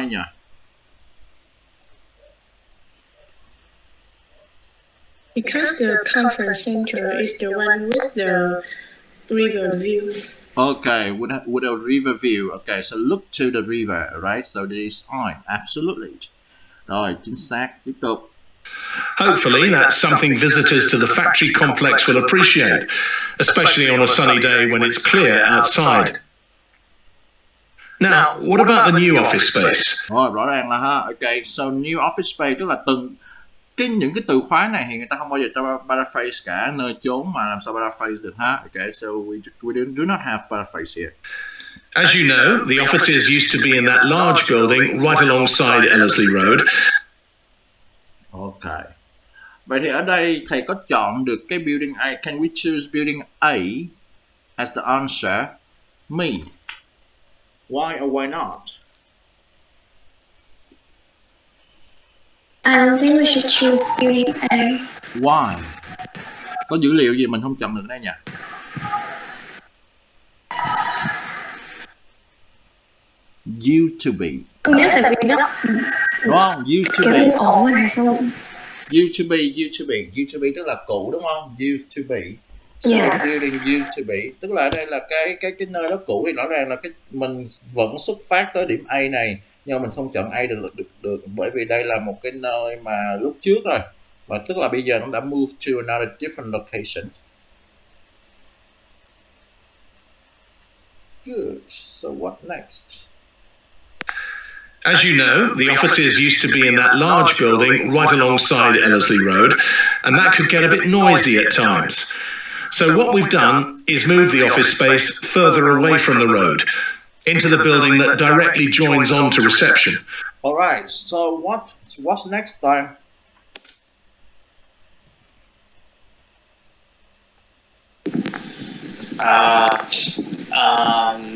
nhỉ? Because the conference center is the one with the river view. Okay, with a river view. Okay, so look to the river, right? So this is fine, absolutely. Rồi, chính xác, tiếp tục. Hopefully, that's something visitors to the factory complex will appreciate, especially on a sunny day when it's clear outside. Now, what about the new office space? Rồi, rõ ràng là ha. Okay, so new office space tức là những cái từ khóa này thì người ta không bao giờ ta paraphrase cả, nơi chốn mà làm sao paraphrase được ha. Okay, so we do not have paraphrase here. As you know, the offices used to be in that large building right alongside Ellerslie Road. Okay. Vậy thì ở đây thầy có chọn được cái building A. Can we choose building A as the answer? Me. Why or why not? I don't think we should choose building A. Why? Có dữ liệu gì mình không chọn được đây nhỉ? Used to be. Có nghĩa là vì nó Đúng không? Used to kiểu be. yên ổn hay sao? Used to be tức là cũ đúng không? Used to be. So Yeah. building used to be, tức là ở đây là cái nơi đó cũ thì rõ ràng là mình vẫn xuất phát tới điểm A này, nhưng mà mình không chọn A được bởi vì đây là một cái nơi mà lúc trước rồi, và tức là bây giờ nó đã move to another different location. Good. So what next? As you know, the offices used to be in that large building right alongside Ellerslie Road, and that could get a bit noisy at times. So what we've done is move the office space further away from the road, into the building that directly joins on to reception. All right. So what's next time?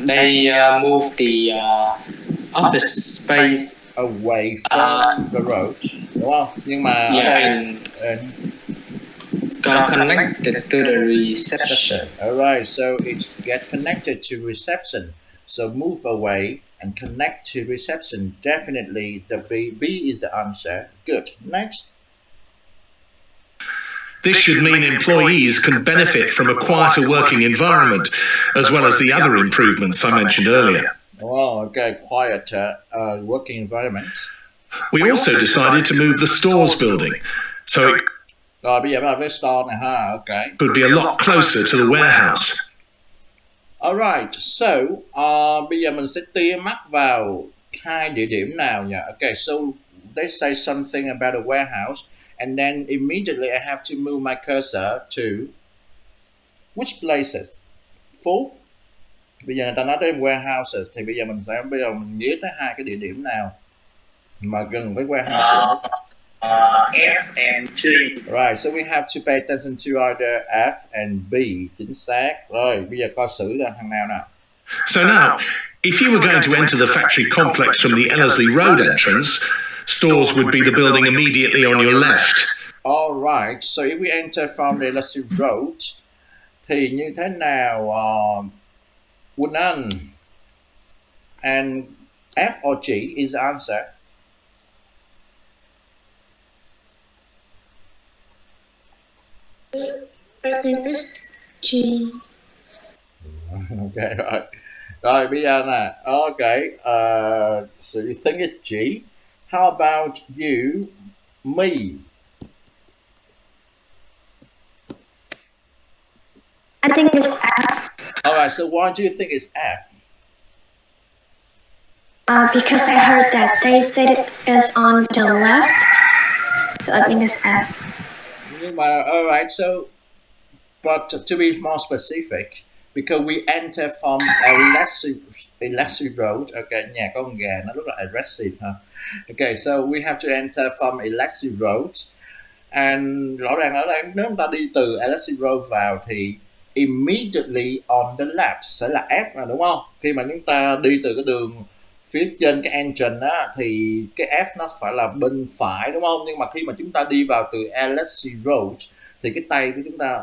They move the office space Away from the road, đúng không? Nhưng mà ở đây connected to the reception. Alright, so it get connected to reception. So move away and connect to reception. Definitely the B is the answer. Good. Next. This should mean employees can benefit from a quieter working environment, as well as the other improvements I mentioned earlier. Oh, okay. Quieter working environment. We also decided to move the stores building, so it Rồi bây giờ bắt đầu với store này ha. Okay. could be a lot closer to the warehouse. Alright, so bây giờ mình sẽ tia mắt vào hai địa điểm nào nhỉ? Okay, so let's say something about a warehouse, and then immediately I have to move my cursor to which places? Phố. Bây giờ người ta nói đến warehouses thì bây giờ mình nghĩ tới hai cái địa điểm nào mà gần với warehouse. F and G. Right, so we have to pay attention to either F and B. Chính xác. Rồi, bây giờ coi xử là thằng nào nào. So now, if you were going to enter the factory complex from the Ellerslie Road entrance, stores would be the building immediately on your left. All right, so if we enter from the Ellerslie Road thì như thế nào? None. And F or G is the answer. I think it's G. Okay, rồi. Rồi bây giờ nè. Okay. So you think it's G. How about you? Me. I think it's F. Alright, so why do you think it's F? Because I heard that they said it is on the left, so I think it's F. Nhưng mà, alright, so, but to be more specific, because we enter from Ellerslie Road, okay, nhà có con gà nó rất là aggressive ha. Okay, so we have to enter from Ellerslie Road, and rõ ràng ở đây nếu chúng ta đi từ Ellerslie Road vào thì immediately on the left sẽ là F rồi đúng không? Khi mà chúng ta đi từ cái đường phía trên cái entrance á thì cái F nó phải là bên phải đúng không? Nhưng mà khi mà chúng ta đi vào từ Ellerslie Road thì cái tay của chúng ta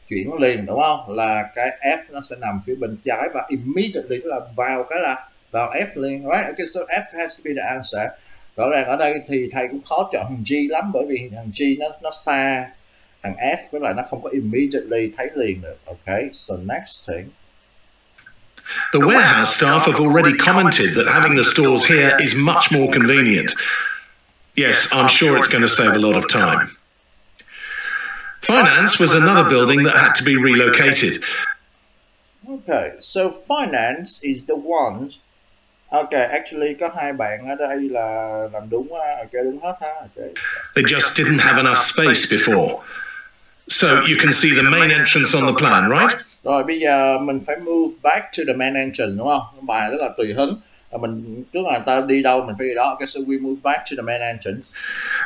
chuyển liền đúng không? Là cái F nó sẽ nằm phía bên trái, và immediately tức là vào cái là vào F liền, right? Okay, so F has to be the answer. Rõ ràng ở đây thì thầy cũng khó chọn thằng G lắm, bởi vì thằng G nó xa thằng F, với lại nó không có immediately thấy liền được. Okay, so next thing. The warehouse staff have already commented that having the stores here is much more convenient. Yes, I'm sure it's going to save a lot of time. Finance was another building that had to be relocated. Okay, so finance is the one. Okay, actually có hai bạn ở đây là làm đúng á. Okay, đúng hết ha. Okay. They just didn't have enough space before. So you can see the main entrance on the plan, right? Rồi bây giờ mình phải move back to the main entrance, đúng không? Cái bài rất là tùy hứng. Mình trước là ta đi đâu mình phải đi đó. Okay, so we move back to the main entrance.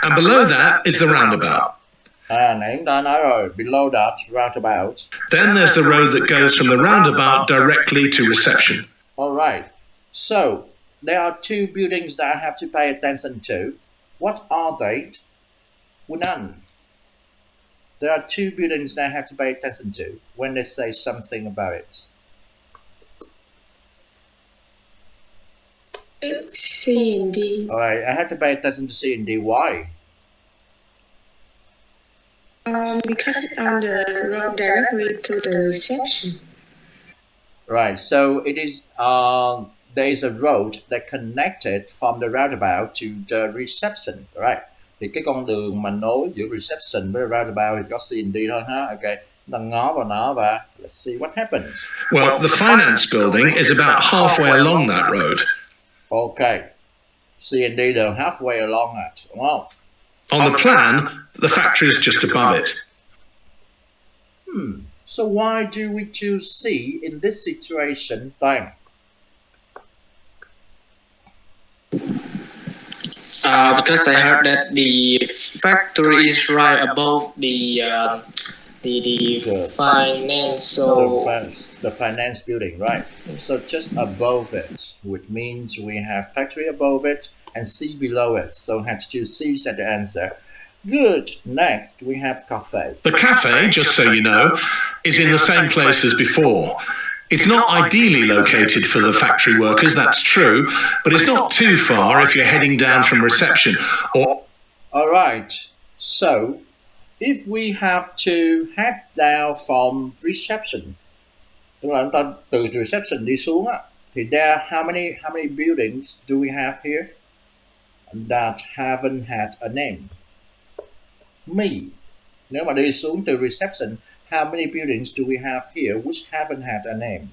And below that is the roundabout. Nãy chúng ta nói rồi, below that roundabout. Then there's the road that goes from the roundabout directly to reception. All right. So there are two buildings that I have to pay attention to. What are they? None. There are two buildings that I have to pay attention to when they say something about it. It's C and D. All right, I have to pay attention to C and D. Why? Because it's on the road directly to the reception. Right, so it is. There is a road that connected from the roundabout to the reception. Right. Thì cái con đường mà nối giữa reception với roundabout thì có C and D thôi ha. Okay. Đang ngó vào nó và let's see what happens. Well, the finance building is about halfway along that road. Okay. C and D are halfway along that. Đúng không? On the plan, the factory is just above it. So why do we choose C in this situation, Toàn? Because I heard that the factory is right above the financial. The finance building, right? So just above it, which means we have factory above it and C below it. So we have to choose C as the answer. Good. Next, we have cafe. The cafe, just so you know, is in the same place as before. It's not ideally located for the factory workers, that's true, but it's not too far if you're heading down from reception or... All right. So, if we have to head down from reception, tức là chúng ta từ reception đi xuống á, thì there how many buildings do we have here that haven't had a name? Me. Nếu mà đi xuống từ reception, how many buildings do we have here which haven't had a name?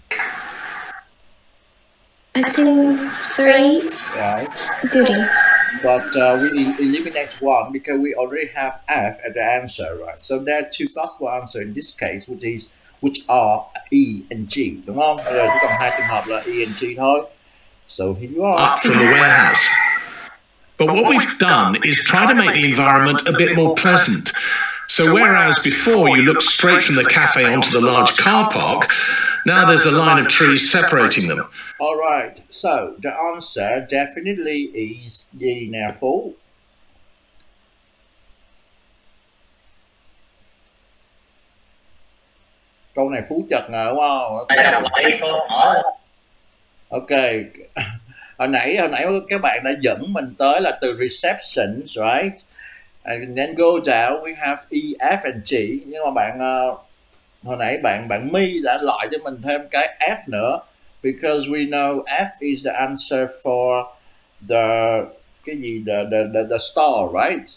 I think 3 Right. buildings. But we eliminate one because we already have F as the answer, right? So there are two possible answers in this case, which are E and G, đúng không? Bây giờ chỉ còn hai trường hợp là E and G thôi. So here you are. up from the warehouse. But what we've done is try to make the environment a bit more pleasant. So whereas before you looked straight from the cafe onto the large car park, now there's a line of trees separating them. All right. So the answer definitely is D now, Phú. Câu này Phú chật ngờ đúng không? Ok. Hồi nãy các bạn đã dẫn mình tới là từ reception, right? And then go down we have E, F and G. Nhưng mà bạn hồi nãy bạn My đã loại cho mình thêm cái F nữa, because we know F is the answer for the star, right?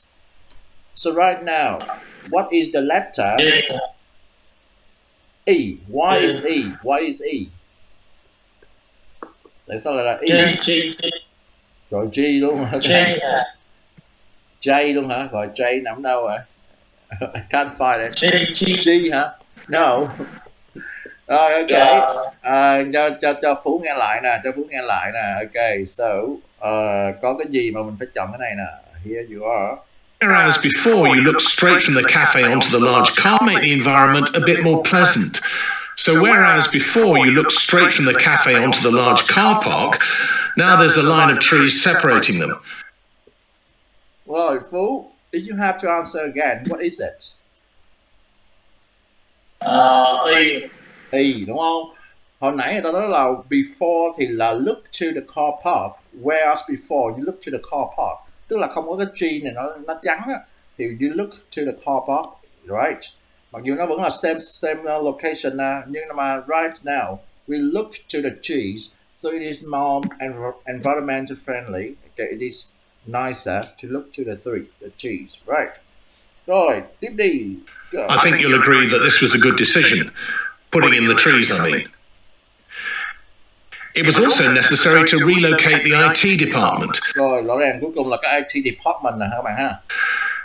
So right now, what is the letter? E. Why is E? Why is E? Tại sao lại là E? Rồi G luôn hả? J luôn hả? Rồi J nằm đâu rồi? I can't find it. G hả? No. Rồi ok. Cho Phú nghe lại nè. Ok, so có cái gì mà mình phải chọn cái này nè. Here you are. Whereas before you looked straight from the cafe onto the large car, make the environment a bit more pleasant. So whereas before you looked straight from the cafe onto the large car park, now there's a line of trees separating them. Rồi Phú, you have to answer again. What is it? E. E đúng không? hồi nãy người ta nói là before thì là look to the car park, whereas before you look to the car park, tức là không có cái G này nó trắng á, thì you look to the car park, right? Mặc dù nó vẫn là same location nhưng mà right now we look to the trees, so it is more environmental friendly. Okay, it is nicer to look to the trees, right? Rồi, tiếp đi. Go. I think you'll agree that this was a good decision, putting in the trees, I mean. It was also necessary to relocate the IT department. Rồi, rõ ràng cuối cùng là cái IT department nè các bạn ha.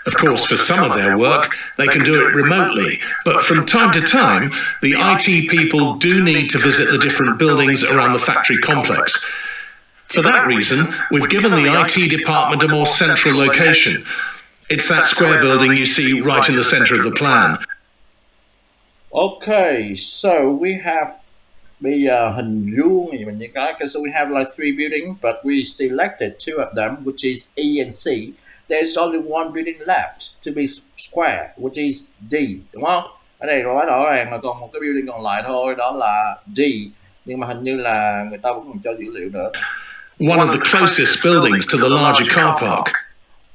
Of course, for some of their work, they can do it remotely, but from time to time, the IT people do need to visit the different buildings around the factory complex. For that reason, we've given the IT department a more central location. It's that square building you see right in the center of the plan. Okay, so we have bây giờ hình vuông gì mình như cái. Okay, so we have like 3 buildings, but we selected 2 of them, which is E and C. There's only one building left to be square, which is D, đúng không? Ở đây rõ ràng là còn một cái building còn lại thôi, đó là D. Nhưng mà hình như là người ta vẫn còn cho dữ liệu nữa. One of the closest buildings to the larger car park.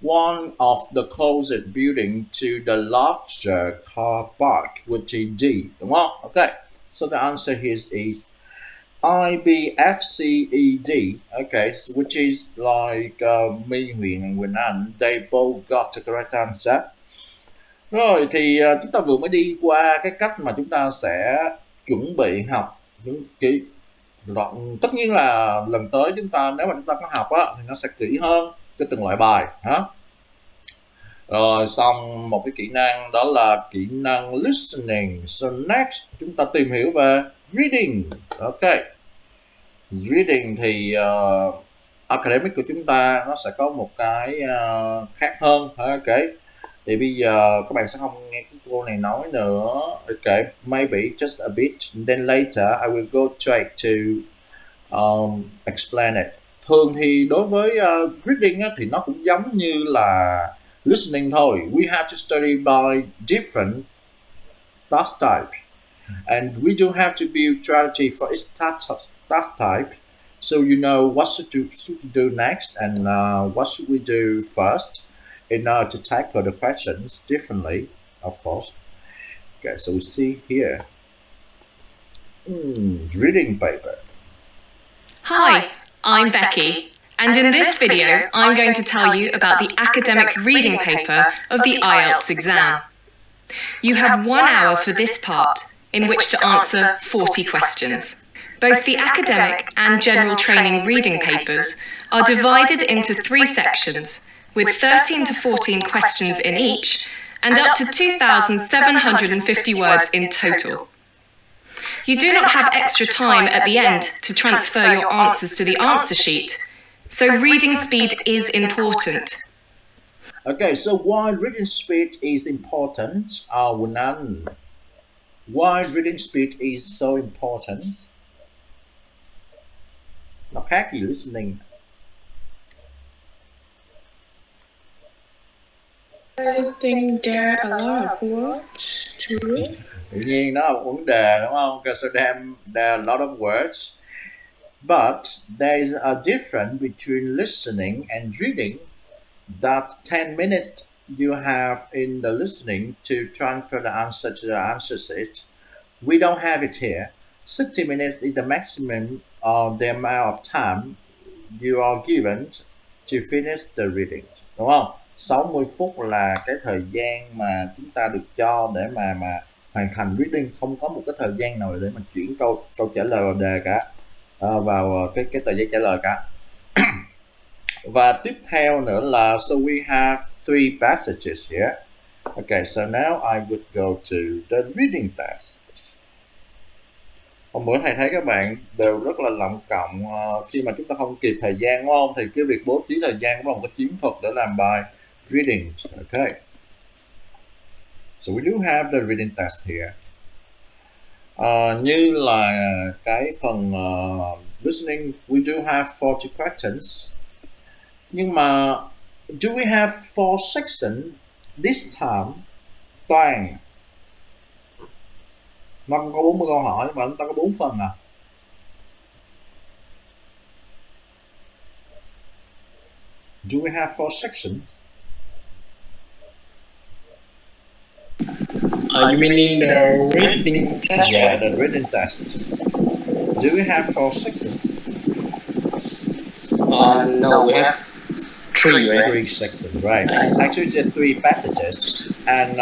One of the closest building to the larger car park, which is D, đúng không? Okay, so the answer here is IBFCED, okay, which is like Me, Huyền and Quỳnh Anh, they both got the correct answer. Rồi thì chúng ta vừa mới đi qua cái cách mà chúng ta sẽ chuẩn bị học những kỹ. Tất nhiên là lần tới chúng ta, nếu mà chúng ta có học á, thì nó sẽ kỹ hơn cho từng loại bài hả. Rồi xong một cái kỹ năng, đó là kỹ năng listening. So next chúng ta tìm hiểu về reading. Ok, reading thì academic của chúng ta nó sẽ có một cái khác hơn. Ok, thì bây giờ các bạn sẽ không nghe cái cô này nói nữa. Ok, maybe just a bit, then later I will go straight to explain it. Thường thì đối với reading á, thì nó cũng giống như là listening thôi. We have to study by different task type, and we do have to build strategy for each task type, so you know what should we do next and what should we do first in order to tackle the questions differently, of course. Okay, so we see here reading paper. Hi, I'm Becky, and in this video I'm going to tell you about the academic reading paper of the IELTS exam. You have 1 hour for this part, in which to answer 40 questions. Both the academic and general training reading papers are divided into 3 sections, with 13 to 14 questions in each, and up to 2,750 words in total. You do not have extra time at the end to transfer your answers to the answer sheet, so reading speed is important. Okay, so why reading speed is important? Quỳnh Anh, why reading speed is so important? Nó khác gì listening? I think there are a lot of words to read. Tự nhiên đó là một vấn đề đúng không? Okay, so there are a lot of words, but there is a difference between listening and reading. That 10 minutes you have in the listening to transfer the answer to the answer sheet. We don't have it here. 60 minutes is the maximum of the amount of time you are given to finish the reading. Đúng không? 60 phút là cái thời gian mà chúng ta được cho để mà hoàn thành reading, không có một cái thời gian nào để mà chuyển câu trả lời vào đề cả, vào cái tờ giấy trả lời cả. Và tiếp theo nữa là so we have 3 passages here. Okay, so now I would go to the reading test. Hôm bữa thầy thấy các bạn đều rất là lậm cộng khi mà chúng ta không kịp thời gian đúng không? Thì cái việc bố trí thời gian cũng là một cái chiến thuật để làm bài reading. Okay. So we do have the reading test here. Như là cái phần listening, we do have 40 questions. Nhưng mà do we have 4 sections this time? Toàn nó có 40 câu hỏi mà chúng ta có 4 phần à. Do we have 4 sections? You mean the reading test? Yeah, the reading test. Do we have 4 sections? No, we have 3, right? 3 sections, right? Actually, there are 3 passages, and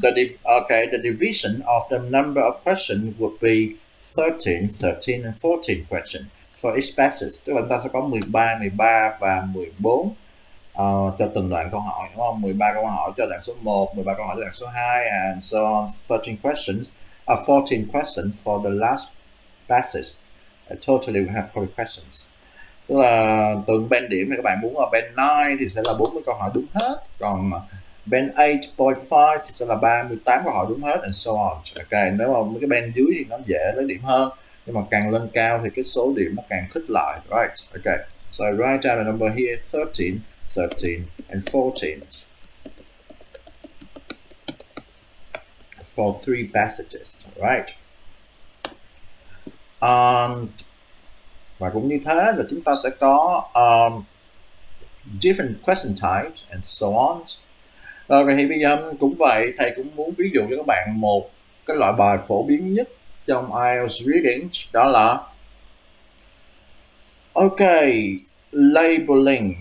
the division of the number of questions would be 13, 13, and 14 questions for each passage. Tức là chúng ta sẽ có 13, 13 và 14 cho từng đoạn câu hỏi, đúng không? 13 câu hỏi cho đoạn số 1, 13 câu hỏi cho đoạn số 2, and so on. 14 questions for the last passage. Totally we have 40 questions. Tức là từng band điểm thì các bạn muốn ở band 9 thì sẽ là 40 câu hỏi đúng hết, còn band 8.5 thì sẽ là 38 câu hỏi đúng hết, and so on. Ok, nếu mà cái band dưới thì nó dễ lấy điểm hơn, nhưng mà càng lên cao thì cái số điểm nó càng khích lại, right? Ok, so I write down the number here: 13, 13, and 14 for 3 passages, right? Và cũng như thế là chúng ta sẽ có different question types and so on. Rồi thì bây giờ cũng vậy, thầy cũng muốn ví dụ cho các bạn một cái loại bài phổ biến nhất trong IELTS reading, đó là labeling,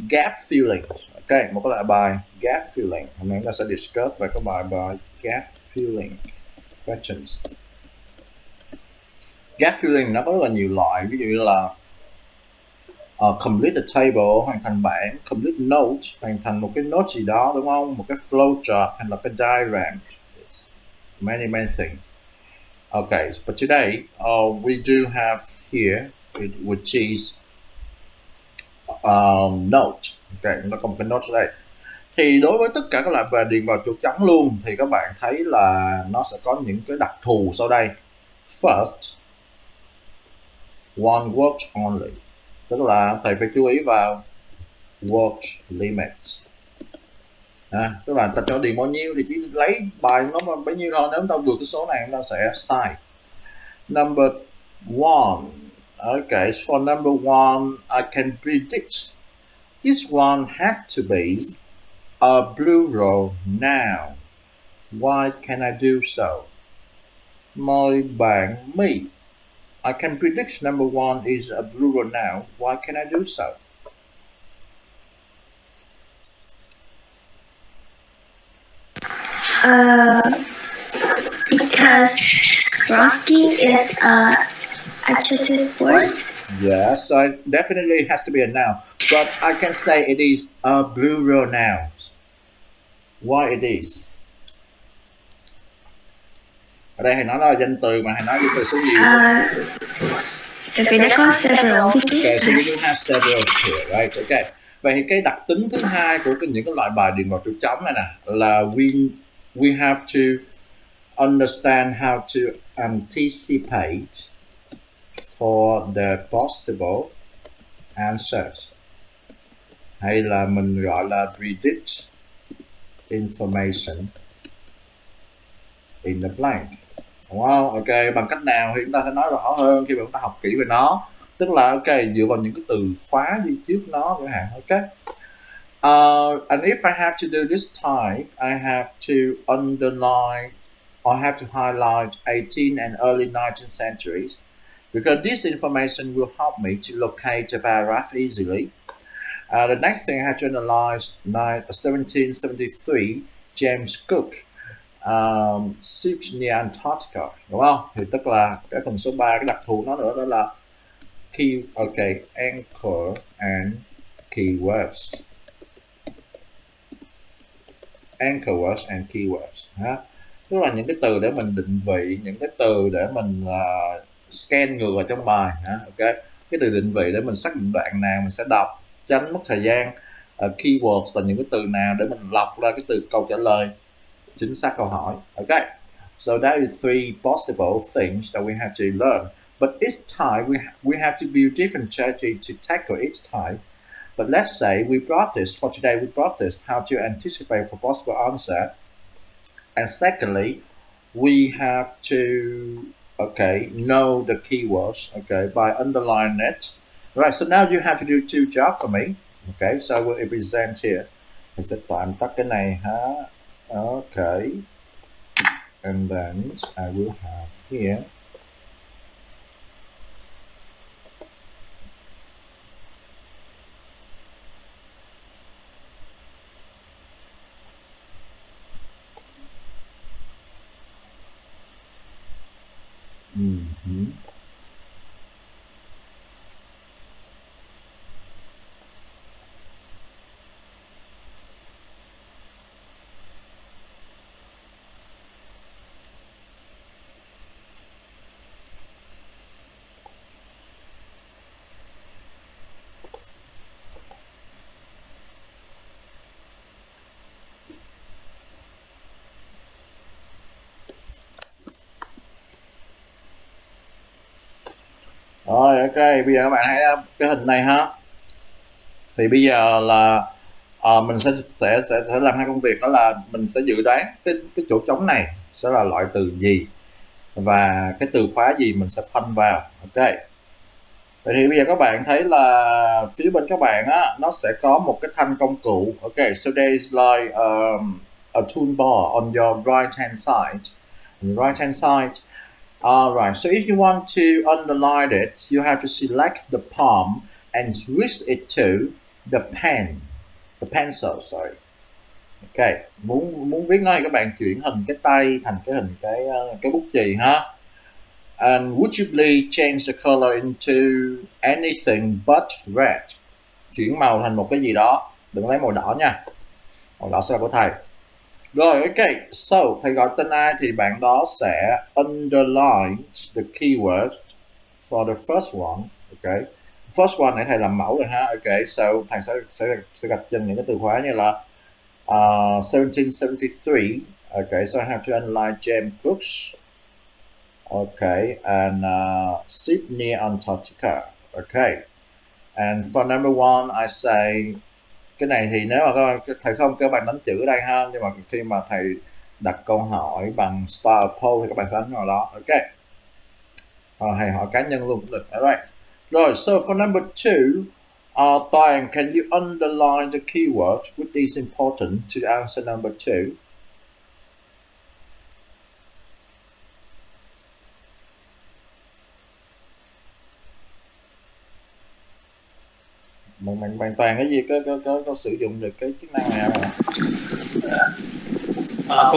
gap filling. Ok, một cái loại bài gap filling. Hôm nay chúng ta sẽ discuss về cái bài gap filling questions. Gap filling nó có rất là nhiều loại, ví dụ như là complete the table, hoàn thành bảng, complete note, hoàn thành một cái note gì đó, đúng không? Một cái flowchart hay là cái diagram. It's many things. Okay, but today we do have here, which is note. Okay, nó có một cái note ở đây. Thì đối với tất cả các loại bài điền vào chỗ trắng luôn thì các bạn thấy là nó sẽ có những cái đặc thù sau đây. First, one word only, tức là thầy phải chú ý vào word limits. Tức là ta cho điền bao nhiêu thì chỉ lấy bài nó mà bấy nhiêu thôi, nếu chúng ta vượt cái số này chúng ta sẽ sai. Number 1. Okay, for number 1, I can predict this one has to be a plural noun. Why can I do so? Mời bạn me. I can predict number 1 is a plural noun. Why can I do so? Because rocky is a adjective word. Yes, so it definitely has to be a noun. But I can say it is a plural noun. Why it is? Ở đây thầy nói là danh từ mà thầy nói danh từ số nhiều. Tại vì nó có several. Okay, so we do have several here, right? Okay. Vậy thì cái đặc tính thứ hai của những cái loại bài điền vào chỗ trống này nè là we have to understand how to anticipate for the possible answers, hay là mình gọi là predict information in the blank, đúng không? Ok, bằng cách nào thì chúng ta sẽ nói rõ hơn khi mà chúng ta học kỹ về nó. Tức là ok, dựa vào những cái từ khóa đi trước nó chẳng hạn. Ok. And if I have to do this type, I have to underline or have to highlight 18th and early 19th centuries, because this information will help me to locate a paragraph easily. The next thing I have to analyze 1773 James Cook ship near Antarctica, đúng không? Thì tức là cái phần số 3, cái đặc thù nó nữa đó là anchor and keywords. Anchor words and keywords. Tức là những cái từ để mình định vị, những cái từ để mình scan ngược vào trong bài. Ok, cái từ định vị để mình xác định đoạn nào mình sẽ đọc, tránh mất thời gian. Keywords là những cái từ nào để mình lọc ra cái từ câu trả lời chính xác câu hỏi. Ok, so that is 3 possible things that we have to learn. But each time we have to build different strategy to tackle each type. But let's say we practice for today. We practice how to anticipate for possible answer. And secondly, we have to know the keywords. Okay, by underlining it, Right, so now you have to do two jobs for me. Okay, so I will present here. Mình sẽ tạm tắt cái này ha. Okay. And then I will have here. Mm-hmm. Rồi, ok, bây giờ các bạn thấy cái hình này ha. Thì bây giờ là mình sẽ làm hai công việc, đó là mình sẽ dự đoán cái chỗ trống này sẽ là loại từ gì và cái từ khóa gì mình sẽ phân vào. Ok. Vậy thì bây giờ các bạn thấy là phía bên các bạn á, nó sẽ có một cái thanh công cụ. Ok, so there is like a toolbar on your right hand side. On the right hand side. Alright, so if you want to underline it, you have to select the palm and switch it to the pencil, sorry. Ok, muốn viết nó thì các bạn chuyển hình cái tay thành cái hình cái bút chì ha. And would you please change the color into anything but red? Chuyển màu thành một cái gì đó, đừng lấy màu đỏ nha. Màu đỏ sẽ là của thầy. Rồi, ok, so thầy gọi tên ai thì bạn đó sẽ underline the keyword for the first one. Ok, first one này thầy làm mẫu rồi ha. Ok, so thầy sẽ gạch trên những cái từ khóa như là 1773. Ok, so I have to underline James Cooks. Okay, and Sydney, Antarctica. Okay, and for number one, I say cái này thì nếu mà thầy xong các bạn đánh chữ ở đây ha, nhưng mà khi mà thầy đặt câu hỏi bằng star poll thì các bạn sẽ đánh vào đó. Ok, thầy hỏi cá nhân luôn cũng được. Alright. Rồi, so for number 2, Toàn, can you underline the keyword which is important to answer number 2? Bạn Toàn cái gì có sử dụng được cái chức năng này không?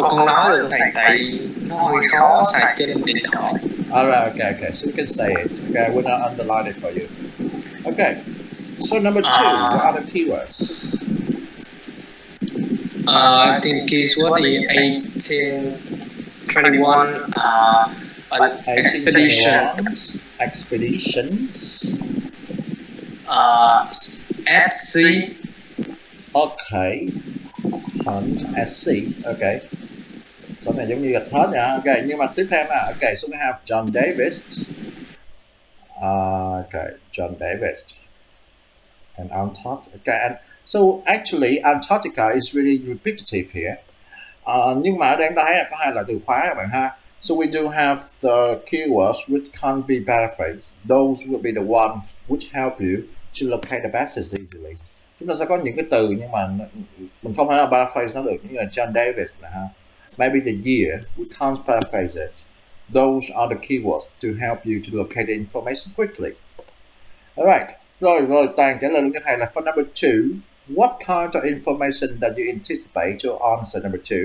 Con nói được thầy, tại nó hơi khó xài trên điện thoại. Alright, okay, so you can say it. Okay, we're gonna underline it for you. Okay, so number 2, what are the keywords? I think keyword is 1821. An Expeditions. At sea. Okay, hunt at sea. Okay, số này giống như gạch hết nha. Ok, nhưng mà tiếp theo nè. Ok, so we have John Davis. Okay, John Davis and Antarctica. Okay, and so actually Antarctica is really repetitive here. Nhưng mà ở đây ta thấy có hai loại từ khóa các bạn ha. So we do have the keywords which can't be paraphrased. Those will be the ones which help you to locate the passages easily. Chúng ta sẽ có những cái từ nhưng mà mình không thể nào paraphrase nó được, như là John Davis là ha. Maybe the year, we can't paraphrase it. Those are the keywords to help you to locate the information quickly. Alright, rồi Toàn trả lời luôn cho thầy là for number 2, what kind of information that you anticipate to answer number 2?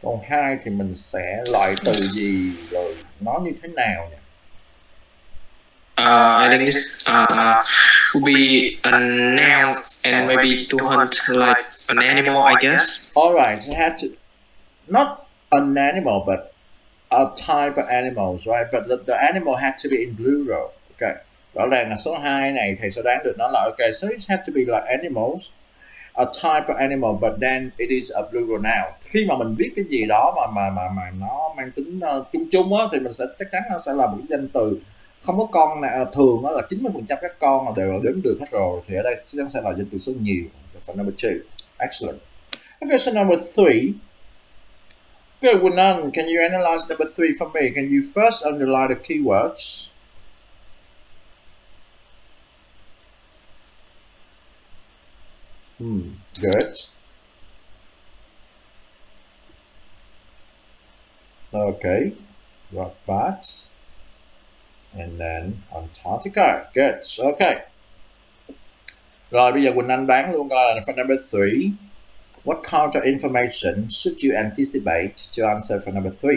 Còn 2 thì mình sẽ loại từ gì rồi nó như thế nào nhỉ? I think this would be a noun and maybe to hunt like an animal, I guess. Alright, so you have to, not an animal, but a type of animals, right? But the animal has to be in plural. Okay. Rõ ràng là số 2 này thì sẽ đoán được nó là okay, so it has to be like animals, a type of animal, but then it is a plural noun. Khi mà mình viết cái gì đó mà nó mang tính chung á, thì mình sẽ chắc chắn nó sẽ là một cái danh từ không có con nào, thường đó là 90% các con là đều là đếm được hết rồi, thì ở đây chắc chắn sẽ là danh từ số nhiều. For number 2, excellent. Okay, so number 3. Good, Winan, can you analyze number 3 for me? Can you first underline the keywords? Good. Okay. Rock parts. And then Antarctica. Good. Okay. Rồi bây giờ Quỳnh Anh đoán luôn coi là for number 3. What kind of information should you anticipate to answer for number 3?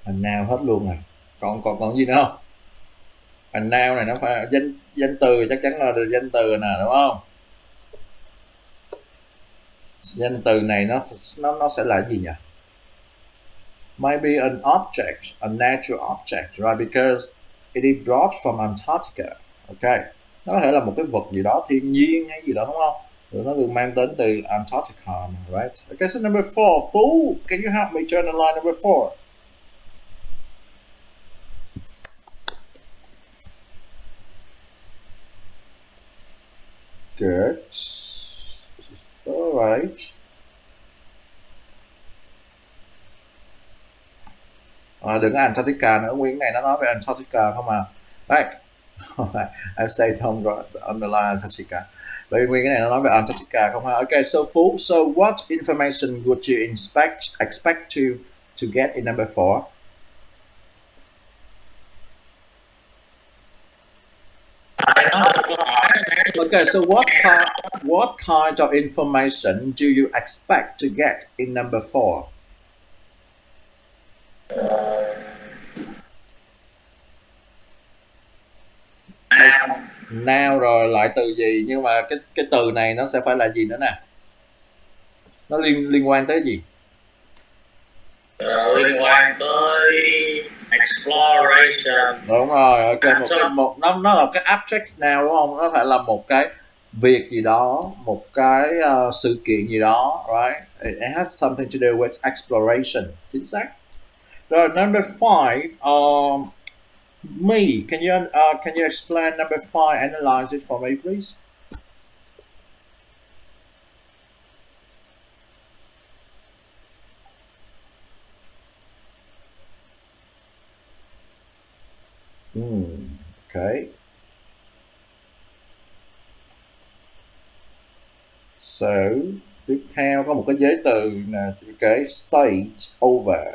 And now hết luôn rồi. Còn gì nữa không? And now này nó phải danh từ, chắc chắn là danh từ nè, đúng không? Danh từ này nó sẽ là gì nhỉ? Maybe an object, a natural object, right? Because it is brought from Antarctica. Okay. Nó có thể là một cái vật gì đó thiên nhiên hay gì đó, đúng không? Rồi nó được mang đến từ Antarctica, right? Okay, so number 4. Phú, can you help me to underline number 4? Good. All right. Đừng có Antarctica nữa, nguyên này nó nói về Antarctica không à. Right. I say không rồi, underline Antarctica. Bởi vì nguyên cái này nó nói về Antarctica không ha. Okay, so Phú, so what information would you expect to get in number 4? Okay, so what kind of information do you expect to get in number 4? Now rồi lại từ gì, nhưng mà cái từ này nó sẽ phải là gì nữa nè? Nó liên quan tới gì? Liên quan tới exploration. Đúng rồi, ok, nó là cái object nào, đúng không? Nó phải là một cái việc gì đó, một cái sự kiện gì đó, right? It has something to do with exploration. Chính xác. Rồi number 5, me, can you explain number 5? Analyze it for me, please. Okay. So, tiếp theo có một cái giới từ nè, cái state over.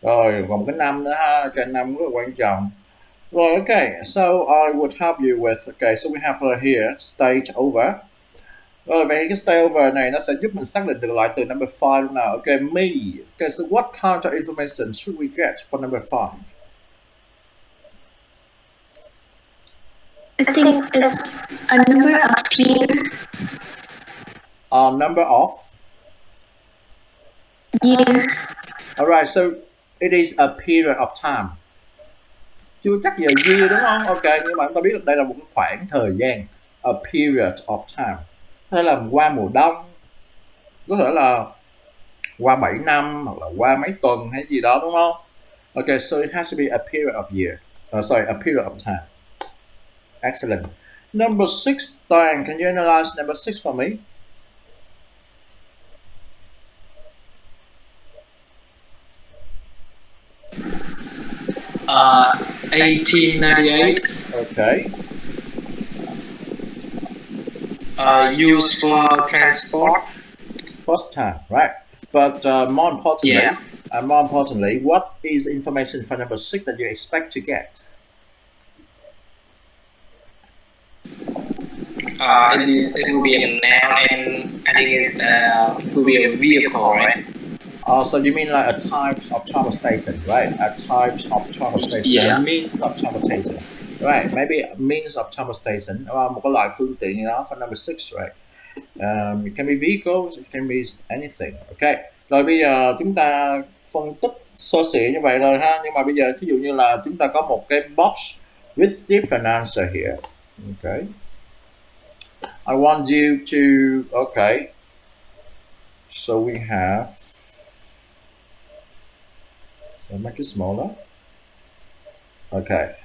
Rồi, còn một cái năm nữa ha, cái năm rất là quan trọng. Rồi, okay, so I would help you with, okay, so we have here, state over. Rồi, vậy cái state over này nó sẽ giúp mình xác định được loại từ number 5 lúc nào. Okay, me. Okay, so what kind of information should we get for number 5? I think it's a number of year. A number of? Year. Alright, so it is a period of time. Chưa chắc giờ year đúng không? Ok, nhưng mà chúng ta biết là đây là một cái khoảng thời gian. A period of time. Có thể là qua mùa đông, có thể là qua 7 năm, hoặc là qua mấy tuần hay gì đó, đúng không? Ok, so it has to be a period of year. A period of time. Excellent. Number 6, Diane, can you analyze number 6 for me? Uh, 1898. Okay. Used for transport. First time, right? But more importantly, what is information for number 6 that you expect to get? It will be a noun, and I think it will be a vehicle, right? So you mean like a type of transportation, right? A type of transportation, Yeah. a means of transportation, right? Maybe a means of transportation, một cái loại phương tiện gì đó for number 6, right? It can be vehicles, it can be anything. Okay. Rồi bây giờ chúng ta phân tích sơ sỉ như vậy rồi ha, nhưng mà bây giờ ví dụ như là chúng ta có một cái box with different answer here. Okay. I want you to, okay. So we have, so make it smaller. Okay.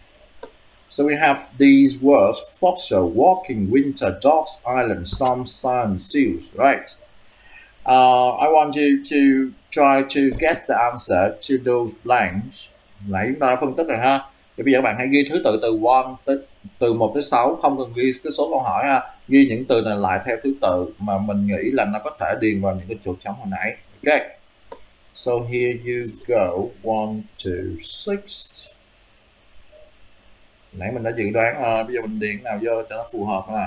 So we have these words: fossil, walking, winter, dogs, island, storm, sun, seals, right? I want you to try to guess the answer to those blanks Nãy chúng ta đã phân tích rồi ha. Thì bây giờ các bạn hãy ghi thứ tự từ 1 tới từ 1 tới 6, không cần ghi cái số câu hỏi ha. Ghi những từ này lại theo thứ tự mà mình nghĩ là nó có thể điền vào những cái chỗ trống hồi nãy. Ok. So here you go. 1 to 6. Nãy mình đã dự đoán rồi, bây giờ mình điền nào vô cho nó phù hợp ha.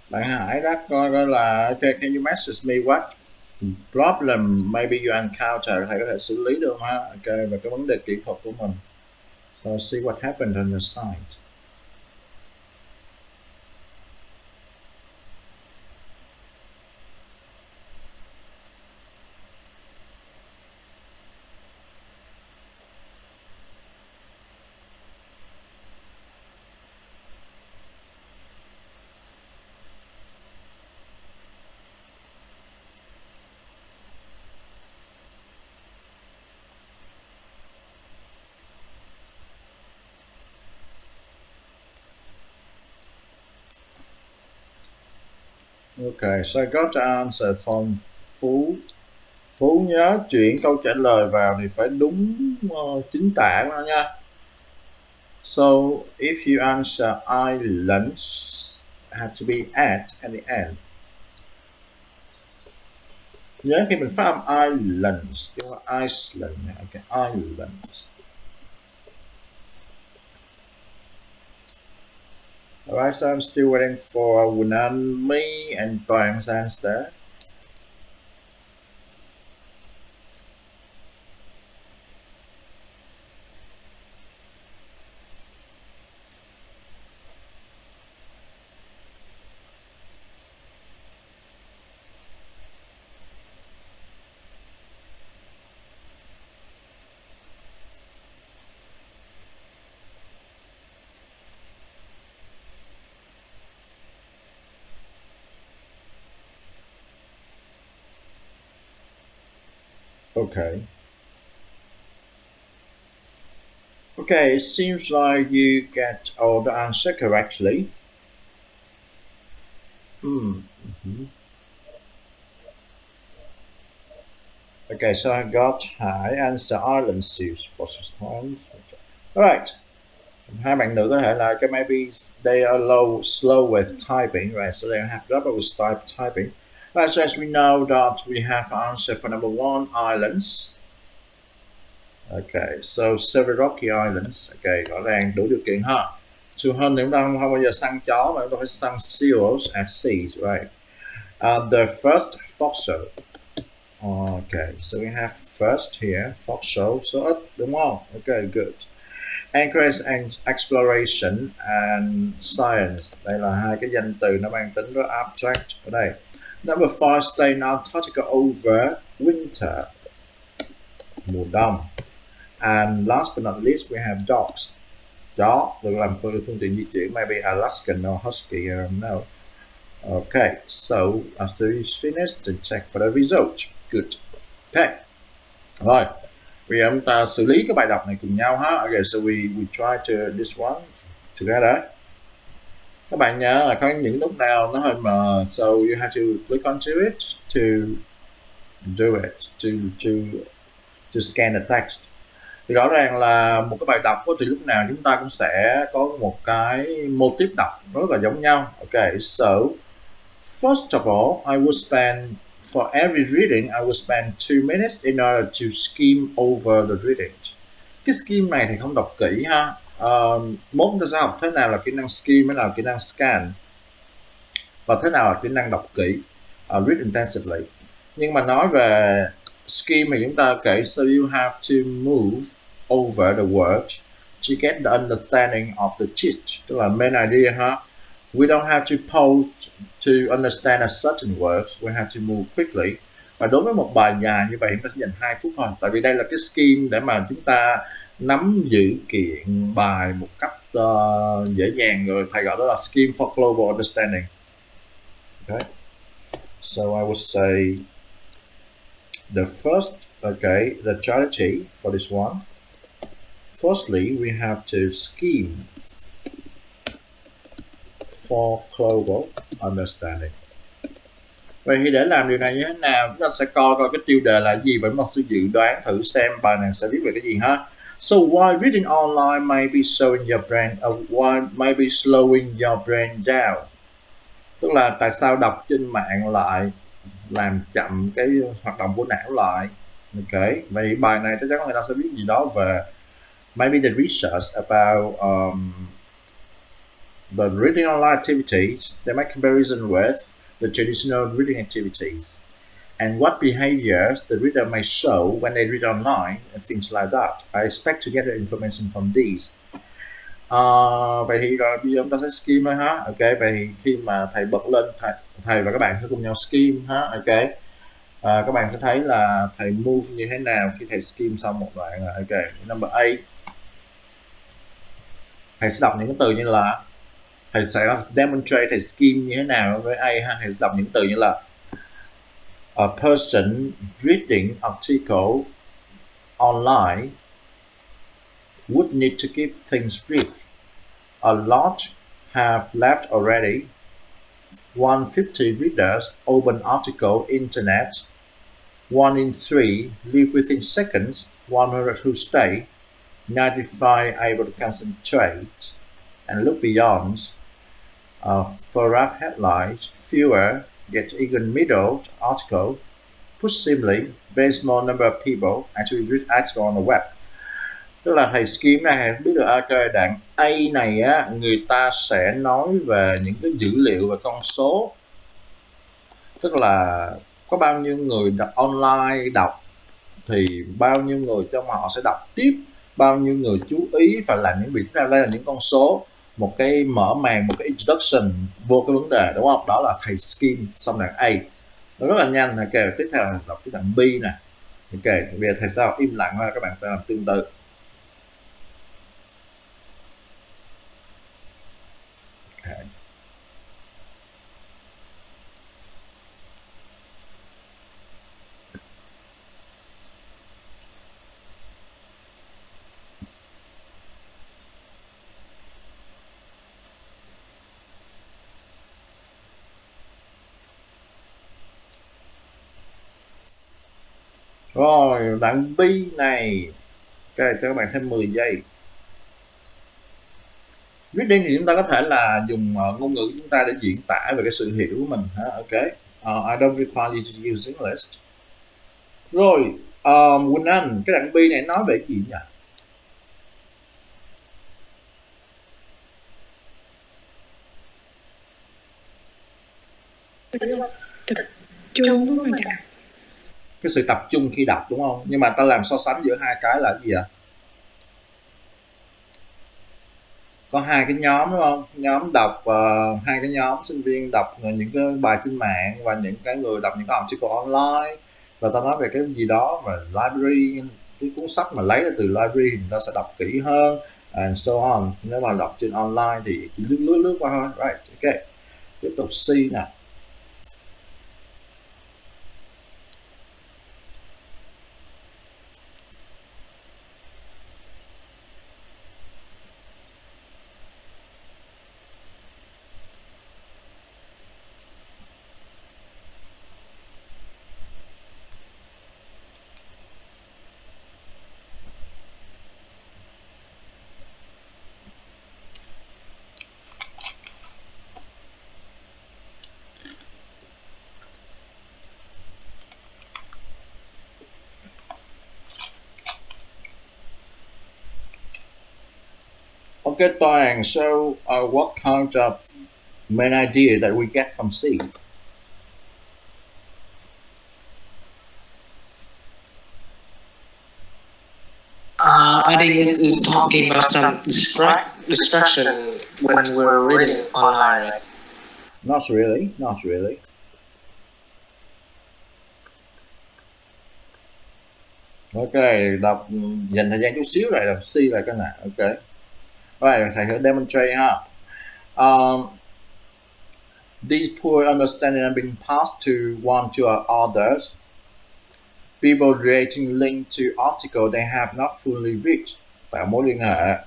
Bạn Hải đã coi là okay, can you message me what problem maybe you encounter, thầy có thể xử lý được ha. Ok, và cái vấn đề kỹ thuật của mình. So see what happened on your side. Okay, so I got the answer from Phú. Phú nhớ chuyển câu trả lời vào thì phải đúng chính tả của nó nha. So if you answer islands, have to be at the end. Nhớ khi mình phát âm islands, chứ không phải Iceland. Okay, islands. Alright, so I'm still waiting for Wunami and Brian's answer. Okay. Okay, it seems like you get all the answer correctly. Okay, so I got Hải answer island suits for 6 points. Alright. Hai bạn nữ có thể là cái maybe they are slow with typing, right? So they have trouble with typing. Right, so as we know that we have answer for number 1, islands. Okay, so Several Rocky Islands. Okay, rõ ràng đủ điều kiện ha. To hunt thì chúng ta không bao giờ săn chó mà chúng ta phải săn seals at sea, right? The first foxhole. Okay, so we have first here, foxhole, so đúng không? Okay, good. Anchorage and exploration and science. Đây là hai cái danh từ nó mang tính rất abstract ở đây. Number 4, stay in Antarctica over winter. Mùa đông. And last but not least, we have dogs. Chó được làm phương tiện di chuyển, maybe Alaskan or Husky, I don't know. Okay, so after it's finished, then check for the result. Good. Okay. Rồi, bây giờ chúng ta xử lý cái bài đọc này cùng nhau ha. Okay, so we try to this one together. Các bạn nhớ là có những nút nào nó hơi mờ, so you have to click onto it to do it, to scan the text. Thì rõ ràng là một cái bài đọc thì lúc nào chúng ta cũng sẽ có một cái mô típ đọc rất là giống nhau. Okay, so first of all, I will spend for every reading, I will spend 2 minutes in order to skim over the reading. Cái skim này thì không đọc kỹ ha. Mốt chúng ta sẽ học thế nào là kỹ năng skim, thế nào là kỹ năng scan. và thế nào là kỹ năng đọc kỹ, read intensively. Nhưng mà nói về scheme thì chúng ta kể so you have to move over the words to get the understanding of the gist, tức là main idea ha. We don't have to pause to understand a certain words, we have to move quickly. Và đối với một bài dài như vậy chúng ta chỉ dành 2 phút thôi, tại vì đây là cái scheme để mà chúng ta nắm giữ kiện bài một cách dễ dàng, rồi thầy gọi đó là scheme for global understanding. Okay. So I would say the first, the strategy for this one. Firstly, we have to scheme for global understanding. Vậy thì để làm điều này như thế nào, chúng ta sẽ coi cái tiêu đề là gì, và một sư dự đoán thử xem bài này sẽ viết về cái gì ha. So while reading online may be slowing your brain, may be slowing your brain down. Tức là tại sao đọc trên mạng lại làm chậm cái hoạt động của não lại. Ok, vậy bài này chắc chắn người ta sẽ biết gì đó về maybe the research about the reading online activities. They make comparison with the traditional reading activities and what behaviors the reader may show when they read online and things like that. I expect to get the information from these. Vậy thì rồi bây giờ chúng ta sẽ skim thôi ha. Ok, vậy thì khi mà thầy bật lên, thầy và các bạn sẽ cùng nhau skim ha. Ok, các bạn sẽ thấy là thầy move như thế nào khi thầy skim xong một đoạn. Ok, number 8, thầy sẽ đọc những cái từ như là, thầy sẽ demonstrate thầy skim như thế nào với A ha. Thầy sẽ đọc những từ như là a person reading article online would need to keep things brief. A lot have left already. 150 readers open article internet. 1 in 3 leave within seconds. 100 who stay. 95 able to concentrate and look beyond. For rough headlines, fewer get even middle article. Put simply, very small number of people actually read article on the web. Tức là thầy skim này thầy biết được đoạn A này á, người ta sẽ nói về những cái dữ liệu và con số, tức là có bao nhiêu người đọc online đọc thì bao nhiêu người trong họ sẽ đọc tiếp, bao nhiêu người chú ý và làm những việc. Đây là những con số, một cái mở màn, một cái introduction vô cái vấn đề, đúng không? Đó là thầy skim xong đoạn A. Nó rất là nhanh. Ok, tiếp theo là đọc cái đoạn B nè. Ok, bây giờ thầy sao im lặng thôi, các bạn phải làm tương tự. Okay. Rồi, đoạn B này. Ok, cho các bạn thêm 10 giây. Reading thì chúng ta có thể là dùng ngôn ngữ của chúng ta để diễn tả về cái sự hiểu của mình ha. Ok, I don't require you to use English. Rồi, Quỳnh Anh, cái đoạn B này nói về gì nhỉ? Tập trung lúc mà đọc. Cái sự tập trung khi đọc, đúng không? Nhưng mà ta làm so sánh giữa hai cái là gì ạ? Có hai cái nhóm, đúng không? Nhóm đọc, hai cái nhóm sinh viên đọc những cái bài trên mạng và những cái người đọc những cái article online. Và ta nói về cái gì đó mà library, cái cuốn sách mà lấy từ library thì người ta sẽ đọc kỹ hơn and so on. Nếu mà đọc trên online thì chỉ lướt qua thôi. Right, ok. Tiếp tục C nè. Okay, Toàn. So, what kind of main idea that we get from C? I think it's talking about some distraction when we're reading online, right? Not really, not really. Ok, đọc dành thời gian chút xíu lại đọc C lại cái này. Ok. Rồi, thầy thử demonstrate ha. These poor understanding have been passed to one to others. People relating link to article they have not fully read. Tạo mối liên hệ